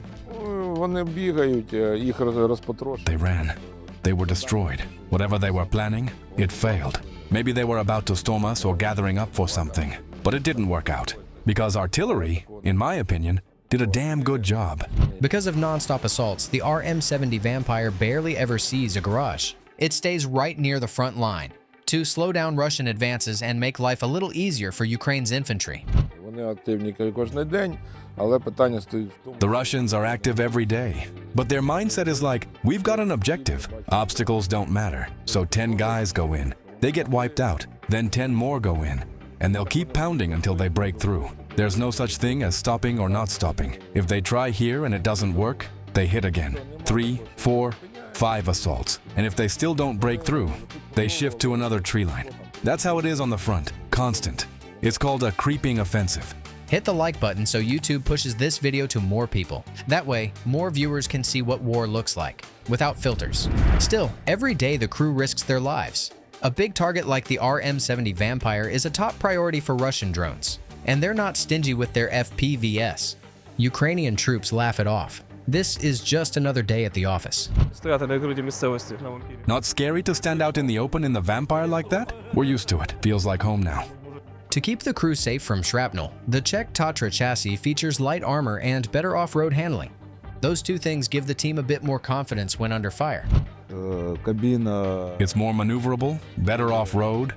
They ran. They were destroyed. Whatever they were planning, it failed. Maybe they were about to storm us or gathering up for something. But it didn't work out. Because artillery, in my opinion, did a damn good job. Because of non-stop assaults, the RM-70 Vampire barely ever sees a garage. It stays right near the front line to slow down Russian advances and make life a little easier for Ukraine's infantry. The Russians are active every day, but their mindset is like, we've got an objective. Obstacles don't matter, so 10 guys go in. They get wiped out, then 10 more go in, and they'll keep pounding until they break through. There's no such thing as stopping or not stopping. If they try here and it doesn't work, they hit again. 3, 4, 5 assaults, and if they still don't break through, they shift to another tree line. That's how it is on the front, constant. It's called a creeping offensive. Hit the like button so YouTube pushes this video to more people. That way, more viewers can see what war looks like, without filters. Still, every day the crew risks their lives. A big target like the RM-70 Vampire is a top priority for Russian drones, and they're not stingy with their FPVs. Ukrainian troops laugh it off. This is just another day at the office. Not scary to stand out in the open in the Vampire like that? We're used to it. Feels like home now. To keep the crew safe from shrapnel, the Czech Tatra chassis features light armor and better off-road handling. Those two things give the team a bit more confidence when under fire. It's more maneuverable, better off-road,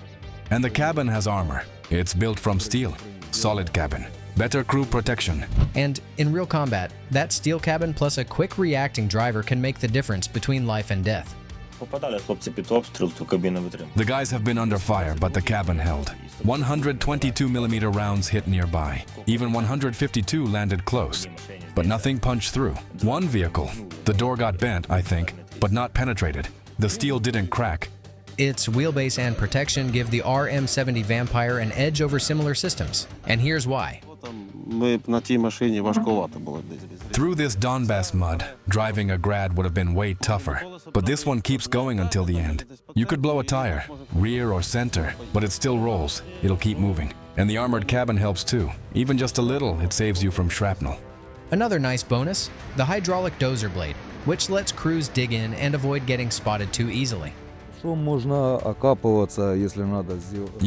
and the cabin has armor. It's built from steel, solid cabin, better crew protection. And in real combat, that steel cabin plus a quick reacting driver can make the difference between life and death. Попадали хлопці під обстріл, то кабіна витримала. The guys have been under fire, but the cabin held. 122mm rounds hit nearby. Even 152 landed close, but nothing punched through. One vehicle, the door got bent, I think, but not penetrated. The steel didn't crack. Its wheelbase and protection give the RM70 Vampire an edge over similar systems, and here's why. Through this Donbass mud, driving a Grad would have been way tougher. But this one keeps going until the end. You could blow a tire, rear or center, but it still rolls. It'll keep moving. And the armored cabin helps too. Even just a little, it saves you from shrapnel. Another nice bonus, the hydraulic dozer blade, which lets crews dig in and avoid getting spotted too easily.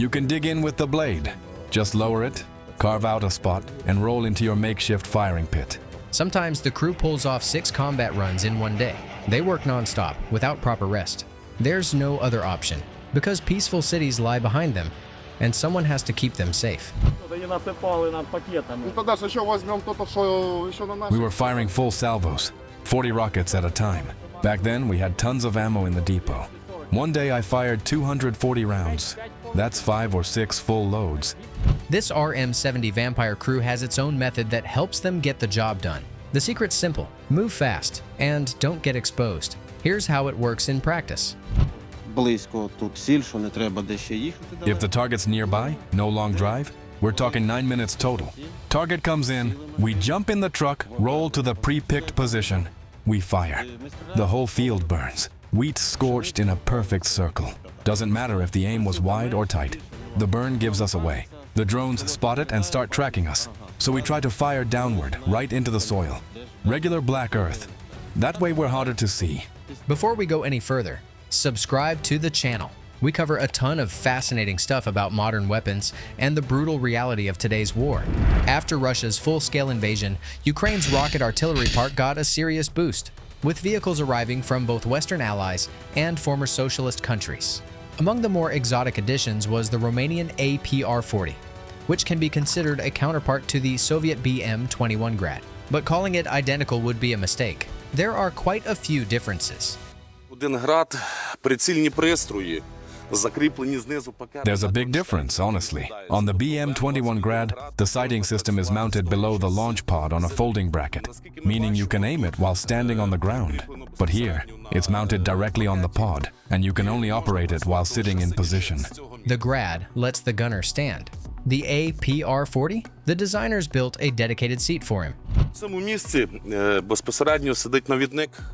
You can dig in with the blade. Just lower it, carve out a spot, and roll into your makeshift firing pit. Sometimes the crew pulls off 6 combat runs in one day. They work non-stop, without proper rest. There's no other option, because peaceful cities lie behind them, and someone has to keep them safe. We were firing full salvos, 40 rockets at a time. Back then, we had tons of ammo in the depot. One day I fired 240 rounds. That's 5 or 6 full loads. This RM70 Vampire crew has its own method that helps them get the job done. The secret's simple: move fast and don't get exposed. Here's how it works in practice. If the target's nearby, no long drive, we're talking 9 minutes total. Target comes in, we jump in the truck, roll to the pre-picked position, we fire. The whole field burns. Wheat scorched in a perfect circle. Doesn't matter if the aim was wide or tight. The burn gives us away. The drones spot it and start tracking us. So we try to fire downward, right into the soil. Regular black earth. That way we're harder to see. Before we go any further, subscribe to the channel. We cover a ton of fascinating stuff about modern weapons and the brutal reality of today's war. After Russia's full-scale invasion, Ukraine's rocket artillery park got a serious boost, with vehicles arriving from both Western allies and former socialist countries. Among the more exotic additions was the Romanian APR-40, which can be considered a counterpart to the Soviet BM-21 Grad. But calling it identical would be a mistake. There are quite a few differences. There's a big difference, honestly. On the BM-21 Grad, the sighting system is mounted below the launch pod on a folding bracket, meaning you can aim it while standing on the ground. But here, it's mounted directly on the pod, and you can only operate it while sitting in position. The Grad lets the gunner stand. The APR-40? The designers built a dedicated seat for him.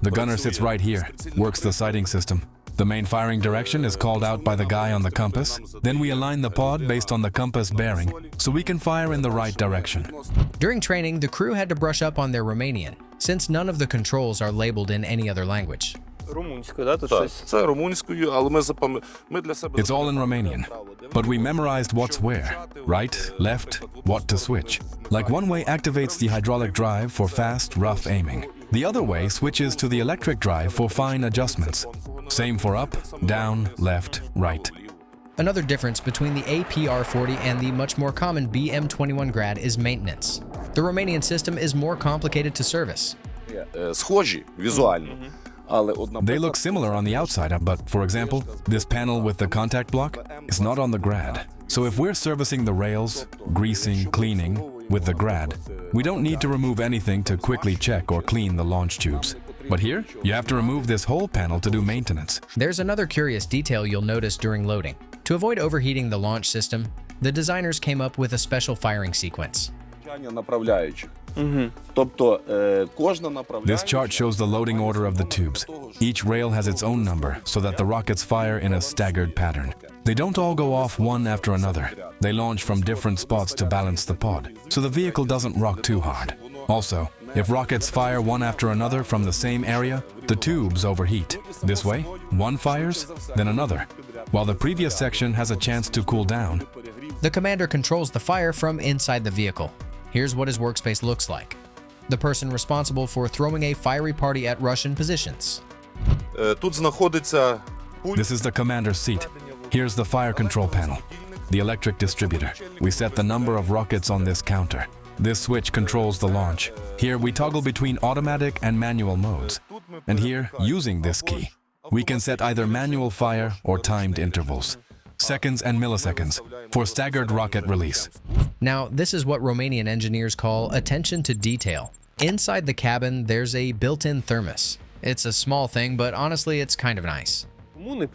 The gunner sits right here, works the sighting system. The main firing direction is called out by the guy on the compass. Then we align the pod based on the compass bearing, so we can fire in the right direction. During training, the crew had to brush up on their Romanian, since none of the controls are labeled in any other language. It's all in Romanian, but we memorized what's where. Right, left, what to switch. Like one way activates the hydraulic drive for fast, rough aiming. The other way switches to the electric drive for fine adjustments. Same for up, down, left, right. Another difference between the APR-40 and the much more common BM-21 Grad is maintenance. The Romanian system is more complicated to service. They look similar on the outside, but for example, this panel with the contact block is not on the Grad. So if we're servicing the rails, greasing, cleaning with the Grad, we don't need to remove anything to quickly check or clean the launch tubes. But here, you have to remove this whole panel to do maintenance. There's another curious detail you'll notice during loading. To avoid overheating the launch system, the designers came up with a special firing sequence. This chart shows the loading order of the tubes. Each rail has its own number, so that the rockets fire in a staggered pattern. They don't all go off one after another. They launch from different spots to balance the pod, so the vehicle doesn't rock too hard. Also, if rockets fire one after another from the same area, the tubes overheat. This way, one fires, then another, while the previous section has a chance to cool down. The commander controls the fire from inside the vehicle. Here's what his workspace looks like. The person responsible for throwing a fiery party at Russian positions. This is the commander's seat. Here's the fire control panel, the electric distributor. We set the number of rockets on this counter. This switch controls the launch. Here we toggle between automatic and manual modes. And here, using this key, We can set either manual fire or timed intervals, seconds and milliseconds, for staggered rocket release. Now, this is what Romanian engineers call attention to detail. Inside the cabin, there's a built-in thermos. It's a small thing, but honestly, it's kind of nice. I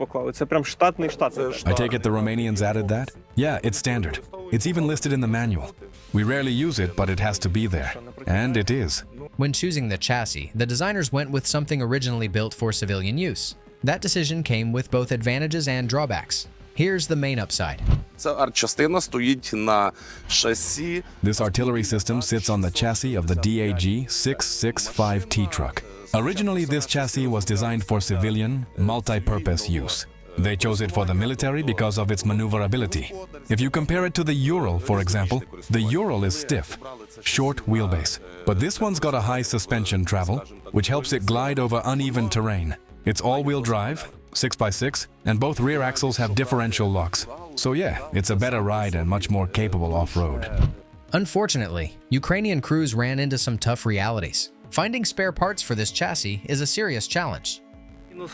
take it the Romanians added that? Yeah, it's standard. It's even listed in the manual. We rarely use it, but it has to be there. And it is. When choosing the chassis, the designers went with something originally built for civilian use. That decision came with both advantages and drawbacks. Here's the main upside. This artillery system sits on the chassis of the DAG 665T truck. Originally, this chassis was designed for civilian, multi-purpose use. They chose it for the military because of its maneuverability. If you compare it to the Ural, for example, the Ural is stiff, short wheelbase. But this one's got a high suspension travel, which helps it glide over uneven terrain. It's all-wheel drive, 6x6, and both rear axles have differential locks. So yeah, it's a better ride and much more capable off-road. Unfortunately, Ukrainian crews ran into some tough realities. Finding spare parts for this chassis is a serious challenge. The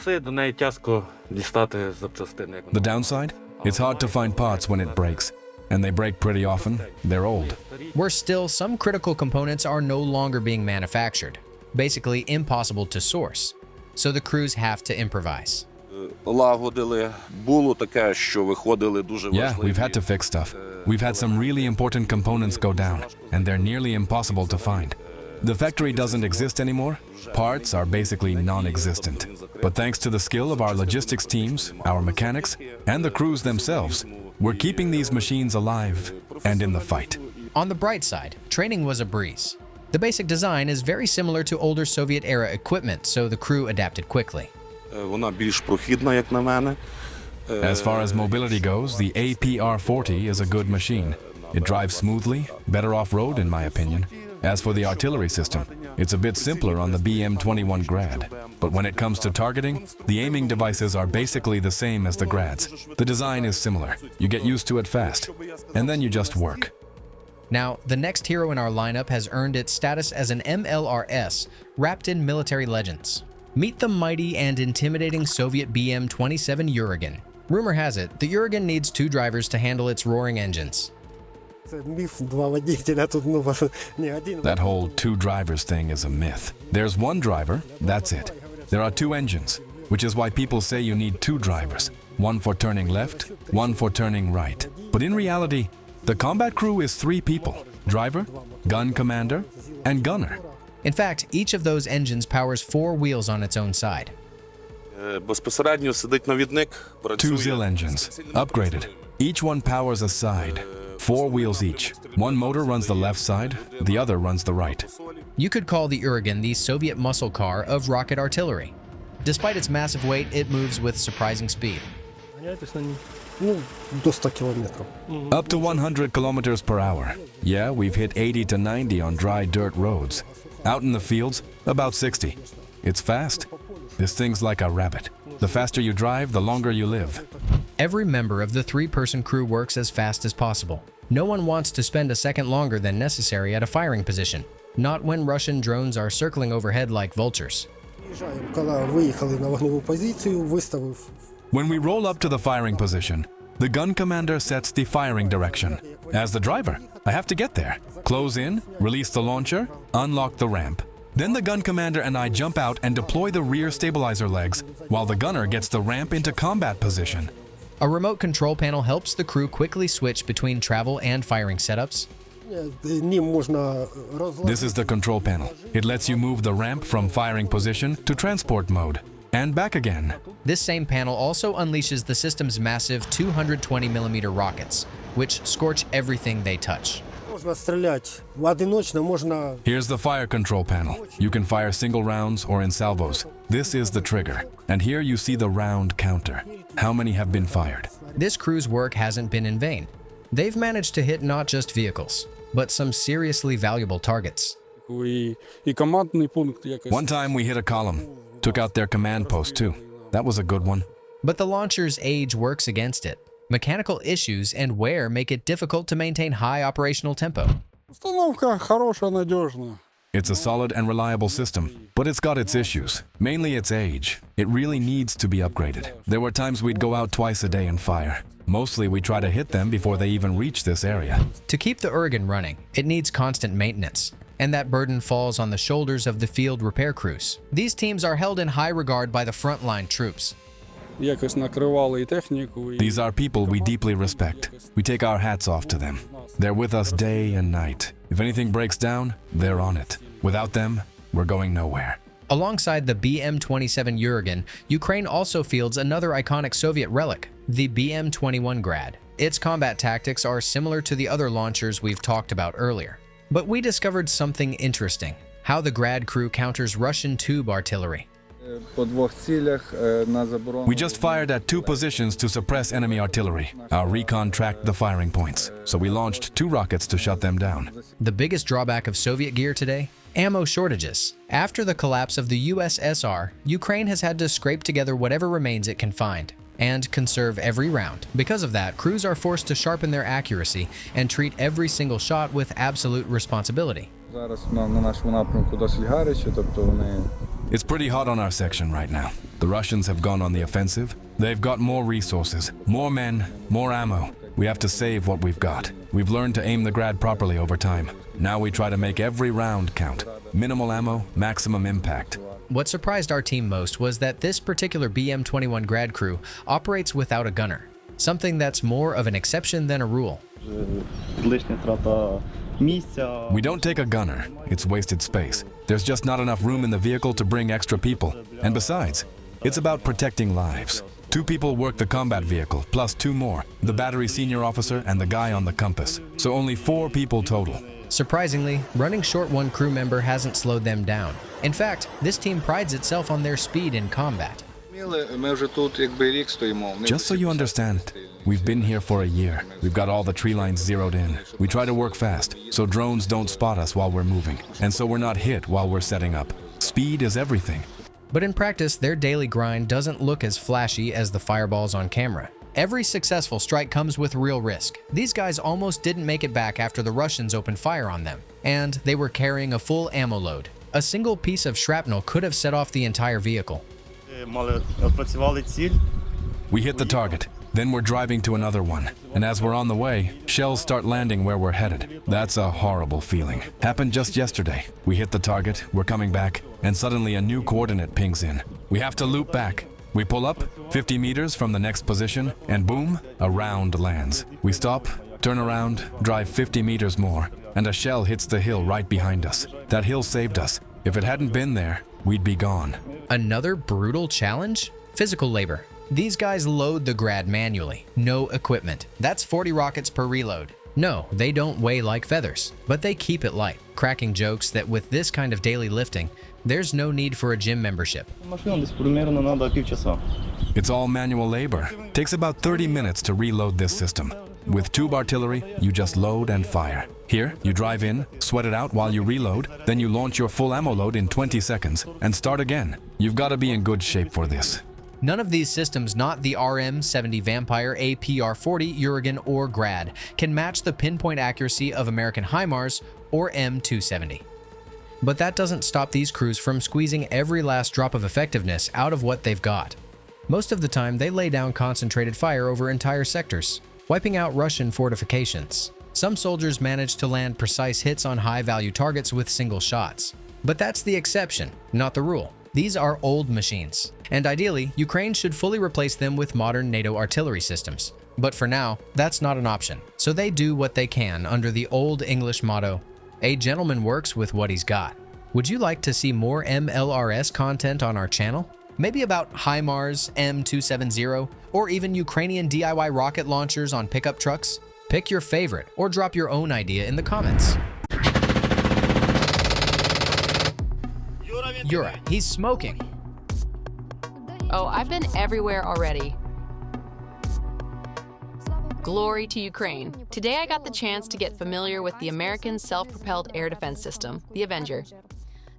downside? It's hard to find parts when it breaks. And they break pretty often. They're old. Worse still, some critical components are no longer being manufactured. Basically impossible to source. So the crews have to improvise. Yeah, we've had to fix stuff. We've had some really important components go down, and they're nearly impossible to find. The factory doesn't exist anymore. Parts are basically non-existent. But thanks to the skill of our logistics teams, our mechanics, and the crews themselves, we're keeping these machines alive and in the fight. On the bright side, training was a breeze. The basic design is very similar to older Soviet-era equipment, so the crew adapted quickly. As far as mobility goes, the APR-40 is a good machine. It drives smoothly, better off-road in my opinion. As for the artillery system, it's a bit simpler on the BM-21 Grad. But when it comes to targeting, the aiming devices are basically the same as the Grads. The design is similar. You get used to it fast, and then you just work. Now, the next hero in our lineup has earned its status as an MLRS, wrapped in military legends. Meet the mighty and intimidating Soviet BM-27 Uragan. Rumor has it, the Uragan needs 2 drivers to handle its roaring engines. That whole 2 drivers thing is a myth. There's 1 driver, that's it. There are 2 engines, which is why people say you need 2 drivers. 1 for turning left, 1 for turning right. But in reality, the combat crew is 3 people: driver, gun commander, and gunner. In fact, each of those engines powers 4 wheels on its own side. 2 ZIL engines, upgraded. Each one powers a side. 4 wheels each. 1 motor runs the left side, the other runs the right. You could call the Uragan the Soviet muscle car of rocket artillery. Despite its massive weight, it moves with surprising speed. Up to 100 kilometers per hour. Yeah, we've hit 80 to 90 on dry dirt roads. Out in the fields, about 60. It's fast. This thing's like a rabbit. The faster you drive, the longer you live. Every member of the 3-person crew works as fast as possible. No one wants to spend a second longer than necessary at a firing position, not when Russian drones are circling overhead like vultures. When we roll up to the firing position, the gun commander sets the firing direction. As the driver, I have to get there, close in, release the launcher, unlock the ramp. Then the gun commander and I jump out and deploy the rear stabilizer legs, while the gunner gets the ramp into combat position. A remote control panel helps the crew quickly switch between travel and firing setups. This is the control panel. It lets you move the ramp from firing position to transport mode, and back again. This same panel also unleashes the system's massive 220mm rockets, which scorch everything they touch. Here's the fire control panel. You can fire single rounds or in salvos. This is the trigger, and here you see the round counter. How many have been fired? This crew's work hasn't been in vain. They've managed to hit not just vehicles, but some seriously valuable targets. One time we hit a column. Took out their command post too. That was a good one. But the launcher's age works against it. Mechanical issues and wear make it difficult to maintain high operational tempo. It's a solid and reliable system, but it's got its issues, mainly its age. It really needs to be upgraded. There were times we'd go out twice a day and fire. Mostly we try to hit them before they even reach this area. To keep the Oregon running, it needs constant maintenance, and that burden falls on the shoulders of the field repair crews. These teams are held in high regard by the frontline troops. These are people we deeply respect. We take our hats off to them. They're with us day and night. If anything breaks down, they're on it. Without them, we're going nowhere. Alongside the BM-27 Uragan, Ukraine also fields another iconic Soviet relic, the BM-21 Grad. Its combat tactics are similar to the other launchers we've talked about earlier. But we discovered something interesting: how the Grad crew counters Russian tube artillery. We just fired at 2 positions to suppress enemy artillery. Our recon tracked the firing points, so we launched 2 rockets to shut them down. The biggest drawback of Soviet gear today? Ammo shortages. After the collapse of the USSR, Ukraine has had to scrape together whatever remains it can find and conserve every round. Because of that, crews are forced to sharpen their accuracy and treat every single shot with absolute responsibility. It's pretty hot on our section right now. The Russians have gone on the offensive. They've got more resources, more men, more ammo. We have to save what we've got. We've learned to aim the Grad properly over time. Now we try to make every round count. Minimal ammo, maximum impact. What surprised our team most was that this particular BM-21 Grad crew operates without a gunner, something that's more of an exception than a rule. We don't take a gunner. It's wasted space. There's just not enough room in the vehicle to bring extra people. And besides, it's about protecting lives. 2 people work the combat vehicle, plus 2 more, the battery senior officer and the guy on the compass. So only 4 people total. Surprisingly, running short one crew member hasn't slowed them down. In fact, this team prides itself on their speed in combat. Just so you understand, we've been here for a year. We've got all the tree lines zeroed in. We try to work fast, so drones don't spot us while we're moving, and so we're not hit while we're setting up. Speed is everything. But in practice, their daily grind doesn't look as flashy as the fireballs on camera. Every successful strike comes with real risk. These guys almost didn't make it back after the Russians opened fire on them, and they were carrying a full ammo load. A single piece of shrapnel could have set off the entire vehicle. We hit the target, then we're driving to another one. And as we're on the way, shells start landing where we're headed. That's a horrible feeling. Happened just yesterday. We hit the target, we're coming back, and suddenly a new coordinate pings in. We have to loop back. We pull up 50 meters from the next position, and boom, a round lands. We stop, turn around, drive 50 meters more, and a shell hits the hill right behind us. That hill saved us. If it hadn't been there, we'd be gone. Another brutal challenge? Physical labor. These guys load the Grad manually. No equipment. That's 40 rockets per reload. No, they don't weigh like feathers, but they keep it light, cracking jokes that with this kind of daily lifting, there's no need for a gym membership. It's all manual labor. Takes about 30 minutes to reload this system. With tube artillery, you just load and fire. Here, you drive in, sweat it out while you reload, then you launch your full ammo load in 20 seconds and start again. You've got to be in good shape for this. None of these systems, not the RM-70 Vampire, APR-40, Uragan, or Grad, can match the pinpoint accuracy of American HIMARS or M270. But that doesn't stop these crews from squeezing every last drop of effectiveness out of what they've got. Most of the time, they lay down concentrated fire over entire sectors, wiping out Russian fortifications. Some soldiers manage to land precise hits on high-value targets with single shots. But that's the exception, not the rule. These are old machines, and ideally, Ukraine should fully replace them with modern NATO artillery systems. But for now, that's not an option, so they do what they can under the old English motto, "A gentleman works with what he's got." Would you like to see more MLRS content on our channel? Maybe about HIMARS, M270, or even Ukrainian DIY rocket launchers on pickup trucks? Pick your favorite, or drop your own idea in the comments. Yura, he's smoking. Oh, I've been everywhere already. Glory to Ukraine. Today I got the chance to get familiar with the American self-propelled air defense system, the Avenger.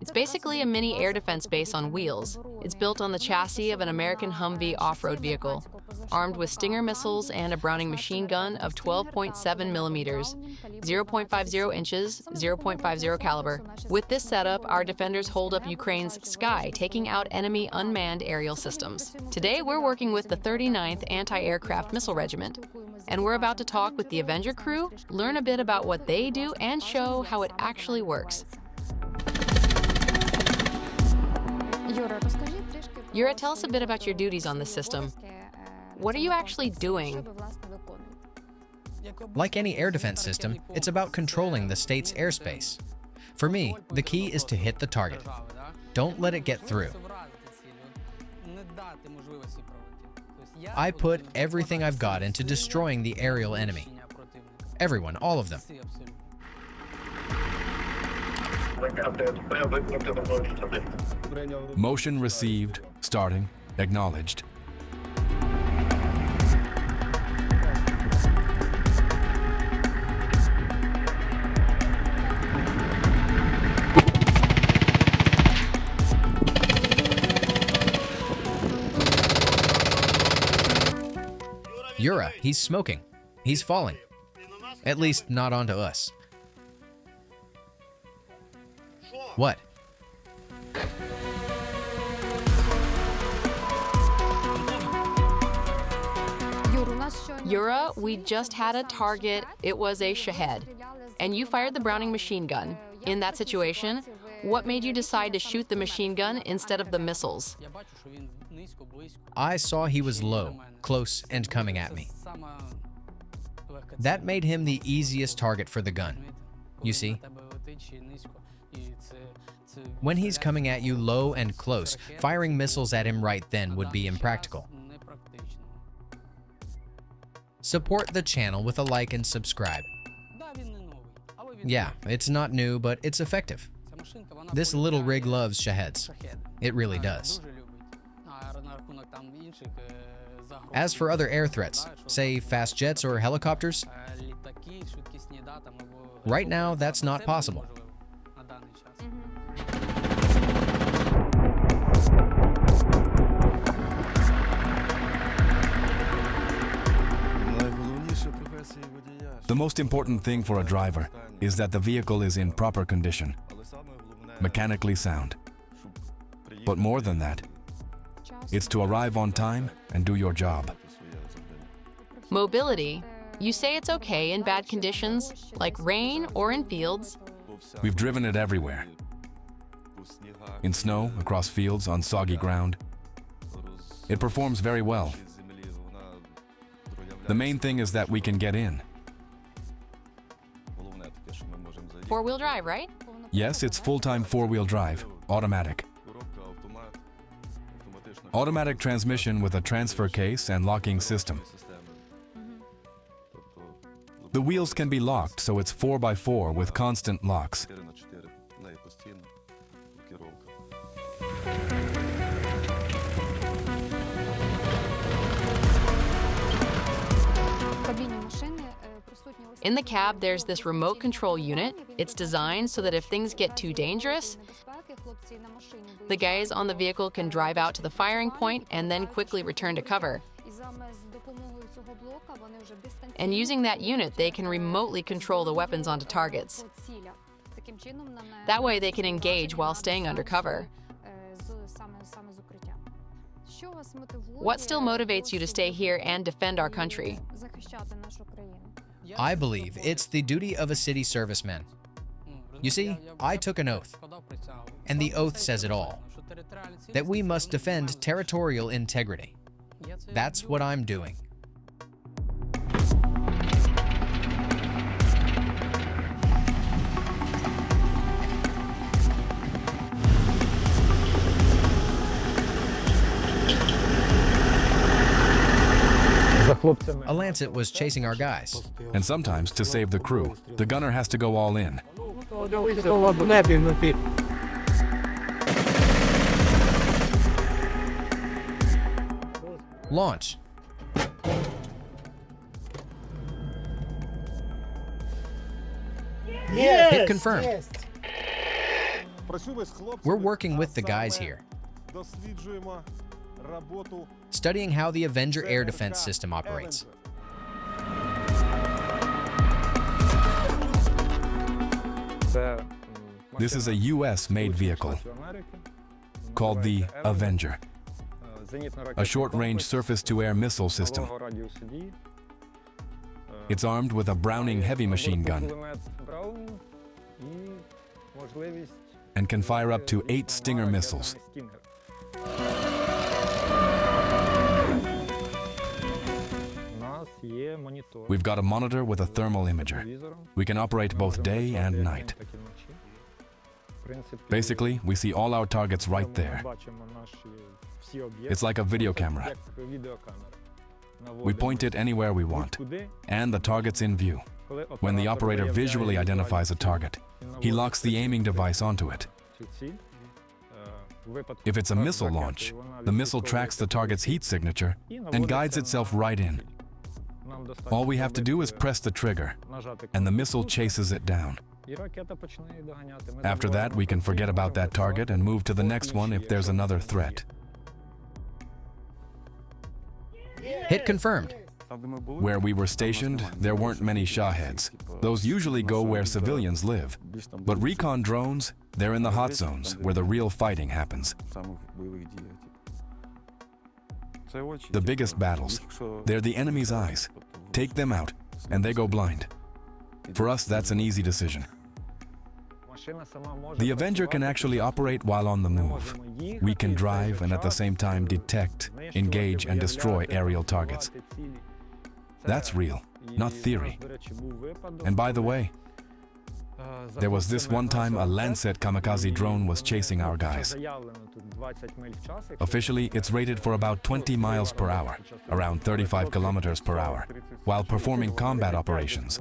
It's basically a mini air defense base on wheels. It's built on the chassis of an American Humvee off-road vehicle. armed with Stinger missiles and a Browning machine gun of 12.7 millimeters, 0.50 inches, 0.50 caliber. With this setup, our defenders hold up Ukraine's sky, taking out enemy unmanned aerial systems. Today, we're working with the 39th Anti-Aircraft Missile Regiment, and we're about to talk with the Avenger crew, learn a bit about what they do, and show how it actually works. Yura, tell us a bit about your duties on this system. What are you actually doing? Like any air defense system, it's about controlling the state's airspace. For me, the key is to hit the target. Don't let it get through. I put everything I've got into destroying the aerial enemy. Everyone, all of them. Motion received, starting, acknowledged. Yura, he's smoking. He's falling. At least not onto us. What? Yura, we just had a target. It was a Shahed. And you fired the Browning machine gun. In that situation, what made you decide to shoot the machine gun instead of the missiles? I saw he was low, close, and coming at me. That made him the easiest target for the gun. You see? When he's coming at you low and close, firing missiles at him right then would be impractical. Support the channel with a like and subscribe. Yeah, it's not new, but it's effective. This little rig loves Shaheds. It really does. As for other air threats, say fast jets or helicopters, right now that's not possible. The most important thing for a driver is that the vehicle is in proper condition, mechanically sound. But more than that, it's to arrive on time and do your job. Mobility. You say it's okay in bad conditions, like rain or in fields. We've driven it everywhere. In snow, across fields, on soggy ground. It performs very well. The main thing is that we can get in. Four-wheel drive, right? Yes, it's full-time four-wheel drive, automatic. Automatic transmission with a transfer case and locking system. The wheels can be locked, so it's 4x4 with constant locks. In the cab, there's this remote control unit. It's designed so that if things get too dangerous, the guys on the vehicle can drive out to the firing point and then quickly return to cover. And using that unit, they can remotely control the weapons onto targets. That way they can engage while staying under cover. What still motivates you to stay here and defend our country? I believe it's the duty of a city serviceman. You see, I took an oath, and the oath says it all, that we must defend territorial integrity. That's what I'm doing. A Lancet was chasing our guys. And sometimes, to save the crew, the gunner has to go all in. Launch. Hit confirmed. We're working with the guys here. studying how the Avenger air defense system operates. This is a US-made vehicle called the Avenger, a short-range surface-to-air missile system. It's armed with a Browning heavy machine gun and can fire up to 8 Stinger missiles. We've got a monitor with a thermal imager. We can operate both day and night. Basically, we see all our targets right there. It's like a video camera. We point it anywhere we want, and the target's in view. When the operator visually identifies a target, he locks the aiming device onto it. If it's a missile launch, the missile tracks the target's heat signature and guides itself right in. All we have to do is press the trigger, and the missile chases it down. After that, we can forget about that target and move to the next one if there's another threat. Hit confirmed. Where we were stationed, there weren't many Shaheds. Those usually go where civilians live. But recon drones, they're in the hot zones, where the real fighting happens. The biggest battles, they're the enemy's eyes. Take them out, and they go blind. For us, that's an easy decision. The Avenger can actually operate while on the move. We can drive and at the same time detect, engage, and destroy aerial targets. That's real, not theory. And by the way, there was this one time a Lancet kamikaze drone was chasing our guys. Officially, it's rated for about 20 miles per hour, around 35 kilometers per hour, while performing combat operations.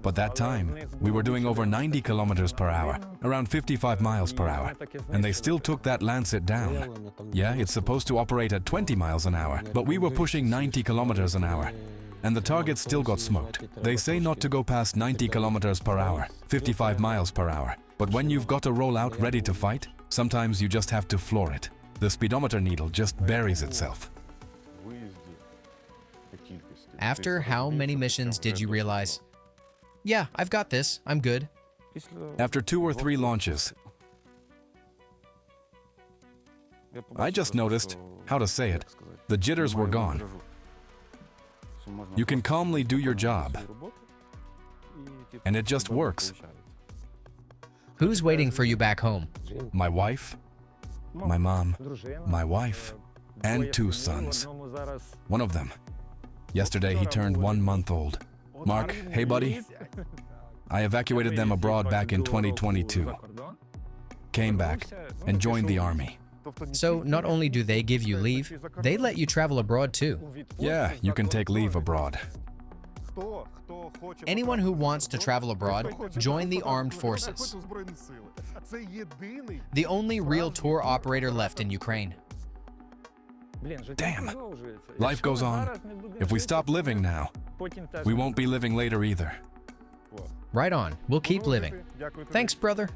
But that time, we were doing over 90 kilometers per hour, around 55 miles per hour, and they still took that Lancet down. Yeah, it's supposed to operate at 20 miles an hour, but we were pushing 90 kilometers an hour, and the target still got smoked. They say not to go past 90 kilometers per hour, 55 miles per hour, but when you've got a rollout ready to fight, sometimes you just have to floor it. The speedometer needle just buries itself. After how many missions did you realize, yeah, I've got this, I'm good? After 2 or 3 launches, I just noticed, how to say it, the jitters were gone. You can calmly do your job, and it just works. Who's waiting for you back home? My wife, my mom, my wife, and 2 sons. One of them, yesterday he turned 1 month old. Mark, hey buddy. I evacuated them abroad back in 2022. Came back and joined the army. So not only do they give you leave, they let you travel abroad too. Yeah, you can take leave abroad. Anyone who wants to travel abroad, join the armed forces. The only real tour operator left in Ukraine. Damn. Life goes on. If we stop living now, we won't be living later either. Right on. We'll keep living. Thanks, brother.